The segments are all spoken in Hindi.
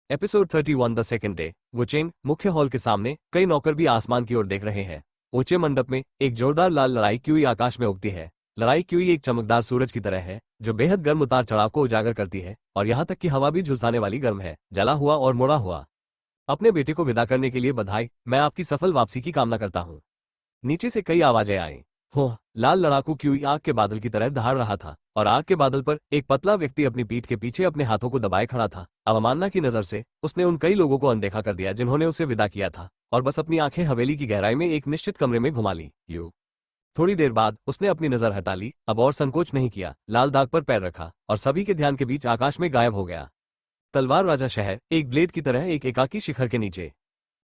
Episode 31 the second day. Wucheng मुख्य हॉल के सामने कई नौकर भी आसमान की ओर देख रहे हैं। ऊंचे मंडप में एक जोरदार लाल लड़ाई क्यूई आकाश में उगती है। लड़ाई क्यूई एक चमकदार सूरज की तरह है जो बेहद गर्म उतार चढ़ाव को उजागर करती है और यहाँ तक कि हवा भी झुलसाने वाली गर्म है, जला हुआ और मुड़ा हुआ। अपने बेटे को विदा करने के लिए बधाई, मैं आपकी सफल वापसी की कामना करता हूँ। नीचे से कई आवाजें आई। हो, लाल लड़ाकू क्यूई आग के बादल की तरह दहाड़ रहा था और आग के बादल पर एक पतला व्यक्ति अपनी पीठ के पीछे अपने हाथों को दबाए खड़ा था। अवमानना की नजर से उसने उन कई लोगों को अनदेखा कर दिया जिन्होंने उसे विदा किया था और बस अपनी आंखें हवेली की गहराई में एक निश्चित कमरे में घुमा ली। थोड़ी देर बाद उसने अपनी नजर हटा ली, अब और संकोच नहीं किया, लाल दाग पर पैर रखा और सभी के ध्यान के बीच आकाश में गायब हो गया। तलवार राजा शहर एक ब्लेड की तरह एक एकाकी शिखर के नीचे।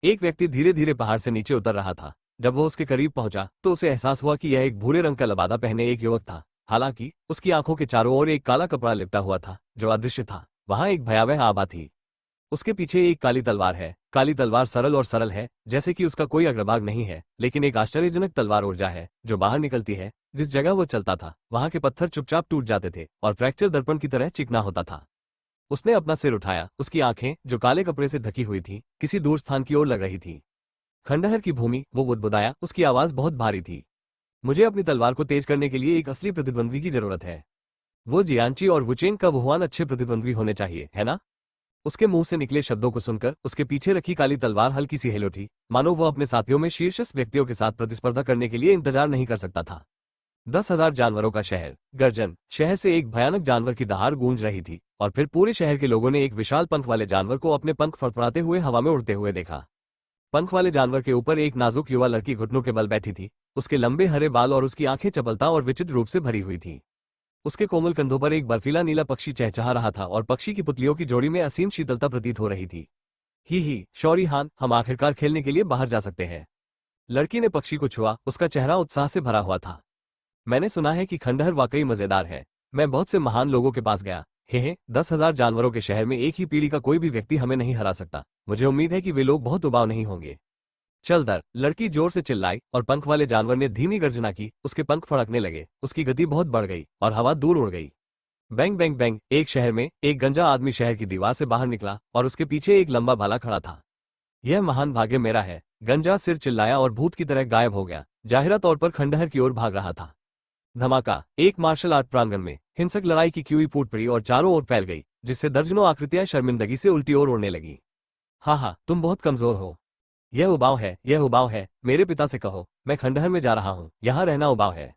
एक व्यक्ति धीरे धीरे पहाड़ से नीचे उतर रहा था। जब वो उसके करीब पहुंचा तो उसे एहसास हुआ कि यह एक भूरे रंग का लबादा पहने एक युवक था। हालांकि उसकी आंखों के चारों ओर एक काला कपड़ा लिपटा हुआ था जो अदृश्य था। वहां एक भयावह आभा थी। उसके पीछे एक काली तलवार है। काली तलवार सरल है, जैसे कि उसका कोई अग्रभाग नहीं है, लेकिन एक आश्चर्यजनक तलवार ऊर्जा है जो बाहर निकलती है। जिस जगह वो चलता था वहां के पत्थर चुपचाप टूट जाते थे और फ्रैक्चर दर्पण की तरह चिकना होता था। उसने अपना सिर उठाया। उसकी आंखें जो काले कपड़े से ढकी हुई थी किसी दूर स्थान की ओर लग रही थी। खंडहर की भूमि, वो बुदबुदाया। उसकी आवाज बहुत भारी थी। मुझे अपनी तलवार को तेज करने के लिए एक असली प्रतिद्वंद्वी की जरूरत है। वो जियांची और वुचेंग का वुहुआन अच्छे प्रतिद्वंद्वी होने चाहिए, है ना? उसके मुंह से निकले शब्दों को सुनकर उसके पीछे रखी काली तलवार हल्की सी हिल उठी, मानो वो अपने साथियों में शीर्षस्थ व्यक्तियों के साथ प्रतिस्पर्धा करने के लिए इंतजार नहीं कर सकता था। 10,000 जानवरों का शहर। गर्जन। शहर से एक भयानक जानवर की दहाड़ गूंज रही थी और फिर पूरे शहर के लोगों ने एक विशाल पंख वाले जानवर को अपने पंख फड़फड़ाते हुए हवा में उड़ते हुए देखा। पंख वाले जानवर के ऊपर एक नाजुक युवा लड़की घुटनों के बल बैठी थी। उसके लंबे हरे बाल और उसकी आंखें चपलता और विचित्र रूप से भरी हुई थीं। उसके कोमल कंधों पर एक बर्फीला नीला पक्षी चहचहा रहा था और पक्षी की पुतलियों की जोड़ी में असीम शीतलता प्रतीत हो रही थी। ही शौरी हान, हम आखिरकार खेलने के लिए बाहर जा सकते हैं। लड़की ने पक्षी को छुआ। उसका चेहरा उत्साह से भरा हुआ था। मैंने सुना है कि खंडहर वाकई मजेदार है। मैं बहुत से महान लोगों के पास गया। हे 10,000 जानवरों के शहर में एक ही पीढ़ी का कोई भी व्यक्ति हमें नहीं हरा सकता। मुझे उम्मीद है कि वे लोग बहुत उबाऊ नहीं होंगे। चल दर, लड़की जोर से चिल्लाई और पंख वाले जानवर ने धीमी गर्जना की। उसके पंख फड़कने लगे। उसकी गति बहुत बढ़ गई और हवा दूर उड़ गई। Bang bang bang. एक शहर में एक गंजा आदमी शहर की दीवार से बाहर निकला और उसके पीछे एक लंबा भाला खड़ा था। यह महान भाग्य मेरा है। गंजा सिर चिल्लाया और भूत की तरह गायब हो गया। जाहिरा तौर पर खंडहर की ओर भाग रहा था। धमाका। एक मार्शल आर्ट प्रांगण में हिंसक लड़ाई की क्यूई फूट पड़ी और चारों ओर फैल गई, जिससे दर्जनों आकृतियां शर्मिंदगी से उल्टी ओर उड़ने लगी। हाँ, तुम बहुत कमजोर हो। यह उबाऊ है। मेरे पिता से कहो, मैं खंडहर में जा रहा हूँ। यहाँ रहना उबाऊ है।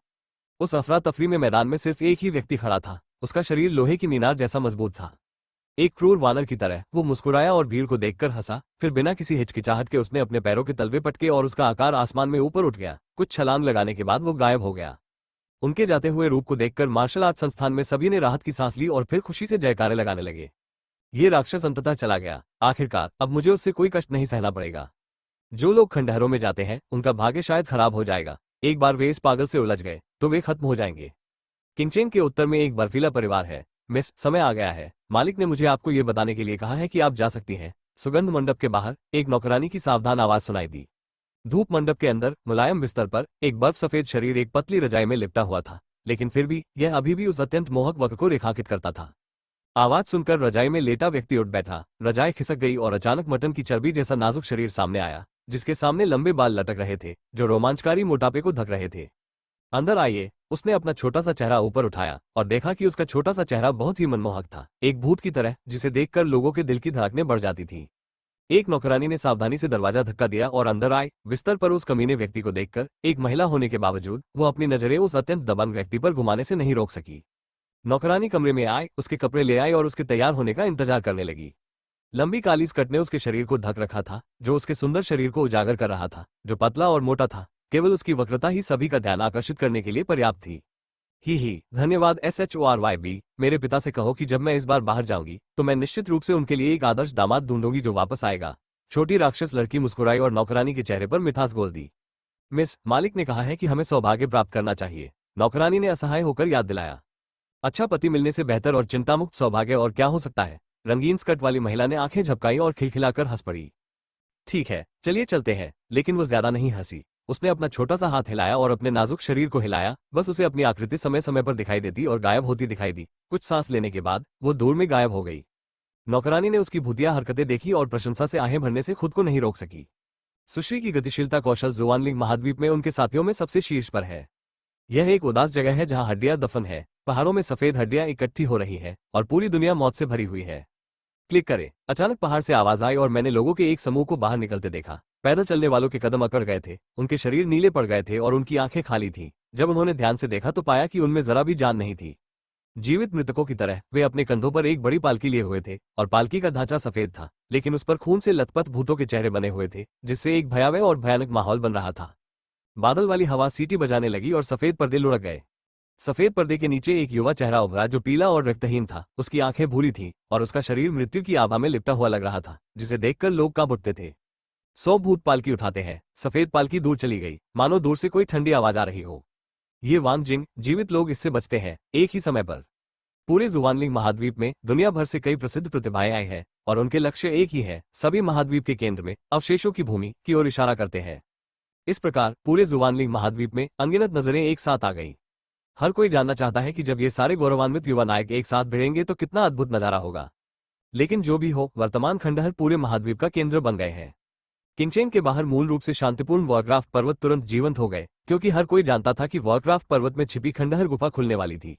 उस अफरा तफरी में मैदान में सिर्फ एक ही व्यक्ति खड़ा था। उसका शरीर लोहे की मीनार जैसा मजबूत था। एक क्रूर वानर की तरह वो मुस्कुराया और भीड़ को देखकर हंसा। फिर बिना किसी हिचकिचाहट के उसने अपने पैरों के तलवे पटके और उसका आकार आसमान में ऊपर उठ गया। कुछ छलांग लगाने के बाद वो गायब हो गया। उनके जाते हुए रूप को देखकर मार्शल आर्ट संस्थान में सभी ने राहत की सांस ली और फिर खुशी से जयकारे लगाने लगे। ये राक्षस अंततः चला गया। आखिरकार अब मुझे उससे कोई कष्ट नहीं सहना पड़ेगा। जो लोग खंडहरों में जाते हैं उनका भाग्य शायद खराब हो जाएगा। एक बार वे इस पागल से उलझ गए तो वे खत्म हो जाएंगे। किंगचेन के उत्तर में एक बर्फीला परिवार है। मिस, समय आ गया है। मालिक ने मुझे आपको ये बताने के लिए कहा है कि आप जा सकती हैं। सुगंध मंडप के बाहर एक नौकरानी की सावधान आवाज सुनाई दी। धूप मंडप के अंदर मुलायम बिस्तर पर एक बर्फ सफेद शरीर एक पतली रजाई में लिपटा हुआ था, लेकिन फिर भी यह अभी भी उस अत्यंत मोहक वक्र को रेखांकित करता था। आवाज सुनकर रजाई में लेटा व्यक्ति उठ बैठा। रजाई खिसक गई और अचानक मटन की चर्बी जैसा नाजुक शरीर सामने आया, जिसके सामने लंबे बाल लटक रहे थे जो रोमांचकारी मोटापे को ढक रहे थे। अंदर आइए। उसने अपना छोटा सा चेहरा ऊपर उठाया और देखा कि उसका छोटा सा चेहरा बहुत ही मनमोहक था, एक भूत की तरह जिसे देखकर लोगों के दिल की धड़कनें बढ़ जाती थी। एक नौकरानी ने सावधानी से दरवाजा धक्का दिया और अंदर आए। बिस्तर पर उस कमीने व्यक्ति को देखकर एक महिला होने के बावजूद वो अपनी नजरें उस अत्यंत दबंग व्यक्ति पर घुमाने से नहीं रोक सकी। नौकरानी कमरे में आए, उसके कपड़े ले आई और उसके तैयार होने का इंतजार करने लगी। लंबी काली स्कर्ट ने उसके शरीर को ढक रखा था, जो उसके सुंदर शरीर को उजागर कर रहा था, जो पतला और मोटा था। केवल उसकी वक्रता ही सभी का ध्यान आकर्षित करने के लिए पर्याप्त थी। ही धन्यवाद SHORYB। मेरे पिता से कहो कि जब मैं इस बार बाहर जाऊंगी तो मैं निश्चित रूप से उनके लिए एक आदर्श दामाद ढूंढूंगी जो वापस आएगा। छोटी राक्षस लड़की मुस्कुराई और नौकरानी के चेहरे पर मिठास घोल दी। मिस, मालिक ने कहा है कि हमें सौभाग्य प्राप्त करना चाहिए। नौकरानी ने असहाय होकर याद दिलाया। अच्छा पति मिलने से बेहतर और चिंतामुक्त सौभाग्य और क्या हो सकता है? रंगीन स्कर्ट वाली महिला ने आंखें झपकाई और खिलखिलाकर हंस पड़ी। ठीक है, चलिए चलते हैं। लेकिन वो ज्यादा नहीं हंसी। उसने अपना छोटा सा हाथ हिलाया और अपने नाजुक शरीर को हिलाया। बस उसे अपनी आकृति समय समय पर दिखाई देती और गायब होती दिखाई दी। कुछ सांस लेने के बाद वो दूर में गायब हो गई। नौकरानी ने उसकी भूतिया हरकतें देखी और प्रशंसा से आहें भरने से खुद को नहीं रोक सकी। सुश्री की गतिशीलता कौशल जुआनलिंग महाद्वीप में उनके साथियों में सबसे शीर्ष पर है। यह एक उदास जगह है जहां हड्डियां दफन है, पहाड़ों में सफेद हड्डियां इकट्ठी हो रही हैं और पूरी दुनिया मौत से भरी हुई है। क्लिक करें। अचानक पहाड़ से आवाज आई और मैंने लोगों के एक समूह को बाहर निकलते देखा। पैदल चलने वालों के कदम अकड़ गए थे, उनके शरीर नीले पड़ गए थे और उनकी आंखें खाली थीं। जब उन्होंने ध्यान से देखा तो पाया कि उनमें जरा भी जान नहीं थी। जीवित मृतकों की तरह वे अपने कंधों पर एक बड़ी पालकी लिए हुए थे और पालकी का ढांचा सफेद था, लेकिन उस पर खून से लथपथ भूतों के चेहरे बने हुए थे, जिससे एक भयावह और भयानक माहौल बन रहा था। बादल वाली हवा सीटी बजाने लगी और सफेद पर्दे लुढ़क गए। सफेद पर्दे के नीचे एक युवा चेहरा उभरा जो पीला और रक्तहीन था। उसकी आंखें भूरी थीं और उसका शरीर मृत्यु की आभा में लिपटा हुआ लग रहा था, जिसे देखकर लोग कांप उठते थे। 100 भूत पालकी उठाते हैं। सफेद पालकी दूर चली गई, मानो दूर से कोई ठंडी आवाज आ रही हो। ये वांग जिंग, जीवित लोग इससे बचते हैं एक ही समय पर। पूरे जुवानलिंग महाद्वीप में दुनिया भर से कई प्रसिद्ध प्रतिभाएं आई हैं और उनके लक्ष्य एक ही है, सभी महाद्वीप के केंद्र में अवशेषों की भूमि की ओर इशारा करते हैं। इस प्रकार पूरे जुवानलिंग महाद्वीप में अनगिनत नजरें एक साथ आ गईं। हर कोई जानना चाहता है कि जब ये सारे गौरवान्वित युवा नायक एक साथ भिड़ेंगे तो कितना अद्भुत नजारा होगा। लेकिन जो भी हो, वर्तमान खंडहर पूरे महाद्वीप का केंद्र बन गए हैं। किंगचेन के बाहर मूल रूप से शांतिपूर्ण वॉरक्राफ्ट पर्वत तुरंत जीवंत हो गए, क्योंकि हर कोई जानता था कि वॉरक्राफ्ट पर्वत में छिपी खंडहर गुफा खुलने वाली थी।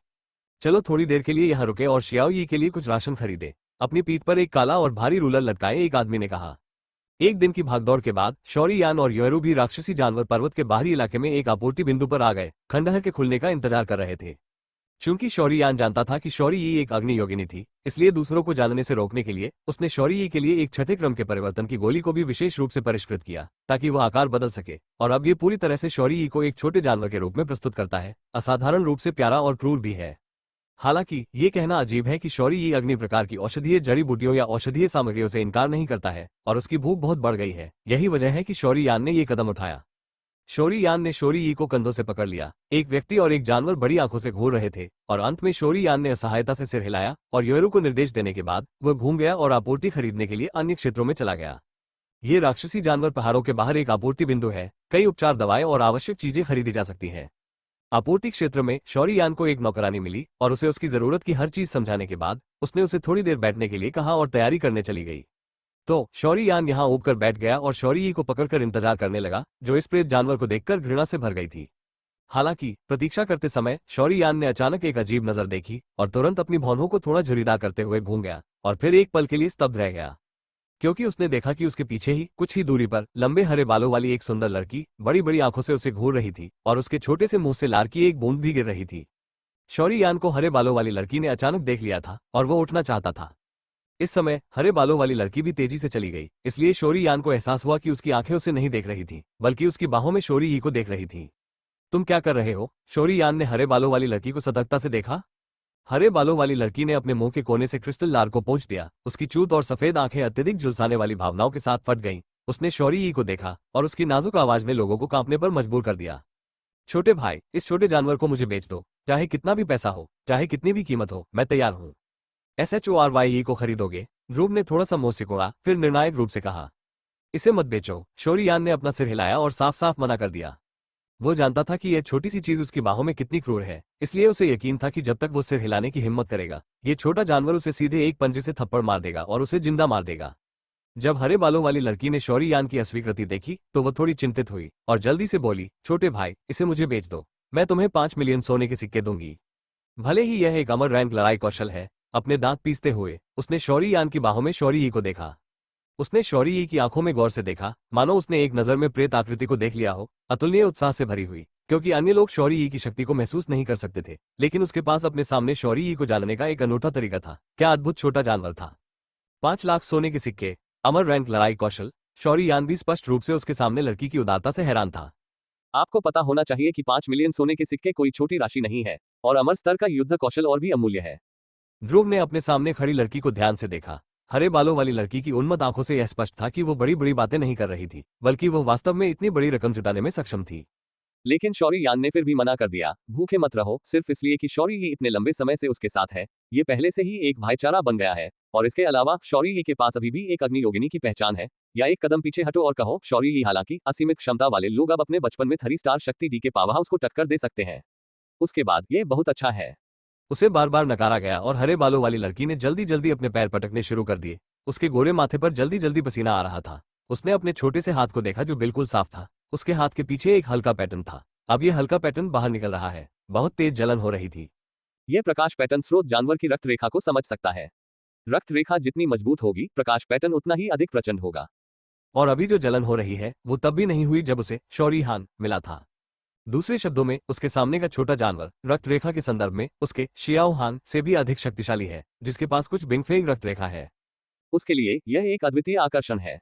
चलो थोड़ी देर के लिए यहाँ रुके और शियाओ यी के लिए कुछ राशन खरीदे। अपनी पीठ पर एक काला और भारी रूलर लटकाए एक आदमी ने कहा। एक दिन की भागदौड़ के बाद शौरी यान और योरू भी राक्षसी जानवर पर्वत के बाहरी इलाके में एक आपूर्ति बिंदु पर आ गए, खंडहर के खुलने का इंतजार कर रहे थे। चूंकि शौरी यान जानता था कि शौरी यी एक अग्नि योगिनी थी, इसलिए दूसरों को जानने से रोकने के लिए उसने शौरी यी के लिए एक छठे क्रम के परिवर्तन की गोली को भी विशेष रूप से परिष्कृत किया, ताकि वह आकार बदल सके। और अब ये पूरी तरह से शौरी यी को एक छोटे जानवर के रूप में प्रस्तुत करता है, असाधारण रूप से प्यारा और क्रूर भी है। हालांकि ये कहना अजीब है कि शौरी यी अग्नि प्रकार की औषधीय जड़ी बूटियों या औषधीय सामग्रियों से इनकार नहीं करता है और उसकी भूख बहुत बढ़ गई है। यही वजह है कि शौरी यान ने ये कदम उठाया। शौरी यान ने शौरी यी को कंधों से पकड़ लिया। एक व्यक्ति और एक जानवर बड़ी आंखों से घूर रहे थे और अंत में शौरी यान ने असहायता से सिर हिलाया और योरू को निर्देश देने के बाद वह घूम गया और आपूर्ति खरीदने के लिए अन्य क्षेत्रों में चला गया। ये राक्षसी जानवर पहाड़ों के बाहर एक आपूर्ति बिंदु है, कई उपचार, दवाएं और आवश्यक चीजें खरीदी जा सकती हैं। आपूर्ति क्षेत्र में शौरी यान को एक नौकरानी मिली और उसे उसकी जरूरत की हर चीज समझाने के बाद उसने उसे थोड़ी देर बैठने के लिए कहा और तैयारी करने चली गई। तो शौरी यान यहाँ ऊब कर बैठ गया और शौरी यी को पकड़कर इंतजार करने लगा, जो इस प्रेत जानवर को देखकर घृणा से भर गई थी। हालांकि प्रतीक्षा करते समय शौरी यान ने अचानक एक अजीब नजर देखी और तुरंत अपनी भौंहों को थोड़ा झुर्रीदार करते हुए घूम गया और फिर एक पल के लिए स्तब्ध रह गया, क्योंकि उसने देखा कि उसके पीछे ही कुछ ही दूरी पर लंबे हरे बालों वाली एक सुंदर लड़की बड़ी बड़ी आंखों से उसे घूर रही थी और उसके छोटे से मुंह से लार की एक बूंद भी गिर रही थी। शौरी यान को हरे बालों वाली लड़की ने अचानक देख लिया था और वो उठना चाहता था। इस समय हरे बालों वाली लड़की भी तेजी से चली गई, इसलिए शौरी यान को एहसास हुआ कि उसकी आंखें उसे नहीं देख रही थी, बल्कि उसकी बाहों में शौरी यी को देख रही थी। तुम क्या कर रहे हो? शौरी यान ने हरे बालों वाली लड़की को सतर्कता से देखा। हरे बालों वाली लड़की ने अपने मुंह के कोने से क्रिस्टल लार को पोंछ दिया। उसकी चूत और सफेद आंखें अत्यधिक झुलसाने वाली भावनाओं के साथ फट गईं। उसने शौरी यी को देखा और उसकी नाजुक आवाज ने लोगों को कांपने पर मजबूर कर दिया। छोटे भाई, इस छोटे जानवर को मुझे बेच दो, चाहे कितना भी पैसा हो, चाहे कितनी भी कीमत हो, मैं तैयार हूँ। SHORYE को खरीदोगे? ध्रुव ने थोड़ा सा मुंह सिकोड़ा, फिर निर्णायक रूप से कहा। इसे मत बेचो। शौरी यान ने अपना सिर हिलाया और साफ साफ मना कर दिया। वो जानता था कि यह छोटी सी चीज उसकी बाहों में कितनी क्रूर है, इसलिए उसे यकीन था कि जब तक वो सिर हिलाने की हिम्मत करेगा, ये छोटा जानवर उसे सीधे एक पंजे से थप्पड़ मार देगा और उसे जिंदा मार देगा। जब हरे बालों वाली लड़की ने शौरी यान की अस्वीकृति देखी तो वो थोड़ी चिंतित हुई और जल्दी से बोली, छोटे भाई, इसे मुझे बेच दो, मैं तुम्हें 5 मिलियन सोने के सिक्के दूंगी। भले ही यह एक अमर रैंक लड़ाई कौशल है। अपने दांत पीसते हुए उसने शौरी यान की बाहों में शौरी यी को देखा। उसने शौरी यी की आंखों में गौर से देखा, मानो उसने एक नजर में प्रेत आकृति को देख लिया हो। अतुलनीय उत्साह से भरी हुई, क्योंकि अन्य लोग शौरी यी की शक्ति को महसूस नहीं कर सकते थे, लेकिन उसके पास अपने सामने शौरी यी को जानने का एक अनूठा तरीका था। क्या अद्भुत छोटा जानवर था। 5 लाख सोने के सिक्के, अमर रैंक लड़ाई कौशल। शौरी यान भी स्पष्ट रूप से उसके सामने लड़की की उदारता से हैरान था। आपको पता होना चाहिए कि 5 मिलियन सोने के सिक्के कोई छोटी राशि नहीं है, और अमर स्तर का युद्ध कौशल और भी अमूल्य है। ध्रुव ने अपने सामने खड़ी लड़की को ध्यान से देखा। हरे बालों वाली लड़की की उन्मत्त आंखों से यह स्पष्ट था कि वो बड़ी बड़ी बातें नहीं कर रही थी, बल्कि वो वास्तव में इतनी बड़ी रकम जुटाने में सक्षम थी। लेकिन शौरी यान ने फिर भी मना कर दिया। भूखे मत रहो, सिर्फ इसलिए कि शौरी यी इतने लंबे समय से उसके साथ है। ये पहले से ही एक भाईचारा बन गया है, और इसके अलावा शौरी यी के पास अभी भी एक अग्नि योगिनी की पहचान है। या एक कदम पीछे हटो और कहो, शौरी यी हालांकि असीमित क्षमता वाले लोग अब अपने बचपन में 3 स्टार शक्ति डी के पावर हाउस को टक्कर दे सकते हैं। उसके बाद ये बहुत अच्छा है। उसे बार बार नकारा गया और हरे बालों वाली लड़की ने जल्दी जल्दी अपने पैर पटकने शुरू कर दिए। उसके गोरे माथे पर जल्दी जल्दी पसीना आ रहा था। उसने अपने छोटे से हाथ को देखा जो बिल्कुल साफ था। उसके हाथ के पीछे एक हल्का पैटर्न था। अब यह हल्का पैटर्न बाहर निकल रहा है। बहुत तेज जलन हो रही थी। यह प्रकाश पैटर्न स्रोत जानवर की रक्त रेखा को समझ सकता है। रक्त रेखा जितनी मजबूत होगी, प्रकाश पैटर्न उतना ही अधिक प्रचंड होगा। और अभी जो जलन हो रही है वो तब भी नहीं हुई जब उसे शौरीहान मिला था। दूसरे शब्दों में उसके सामने का छोटा जानवर रक्त रेखा के संदर्भ में उसके शियाओहान से भी अधिक शक्तिशाली है, जिसके पास कुछ बिंगफेंग रक्त रेखा है। उसके लिए यह एक अद्वितीय आकर्षण है।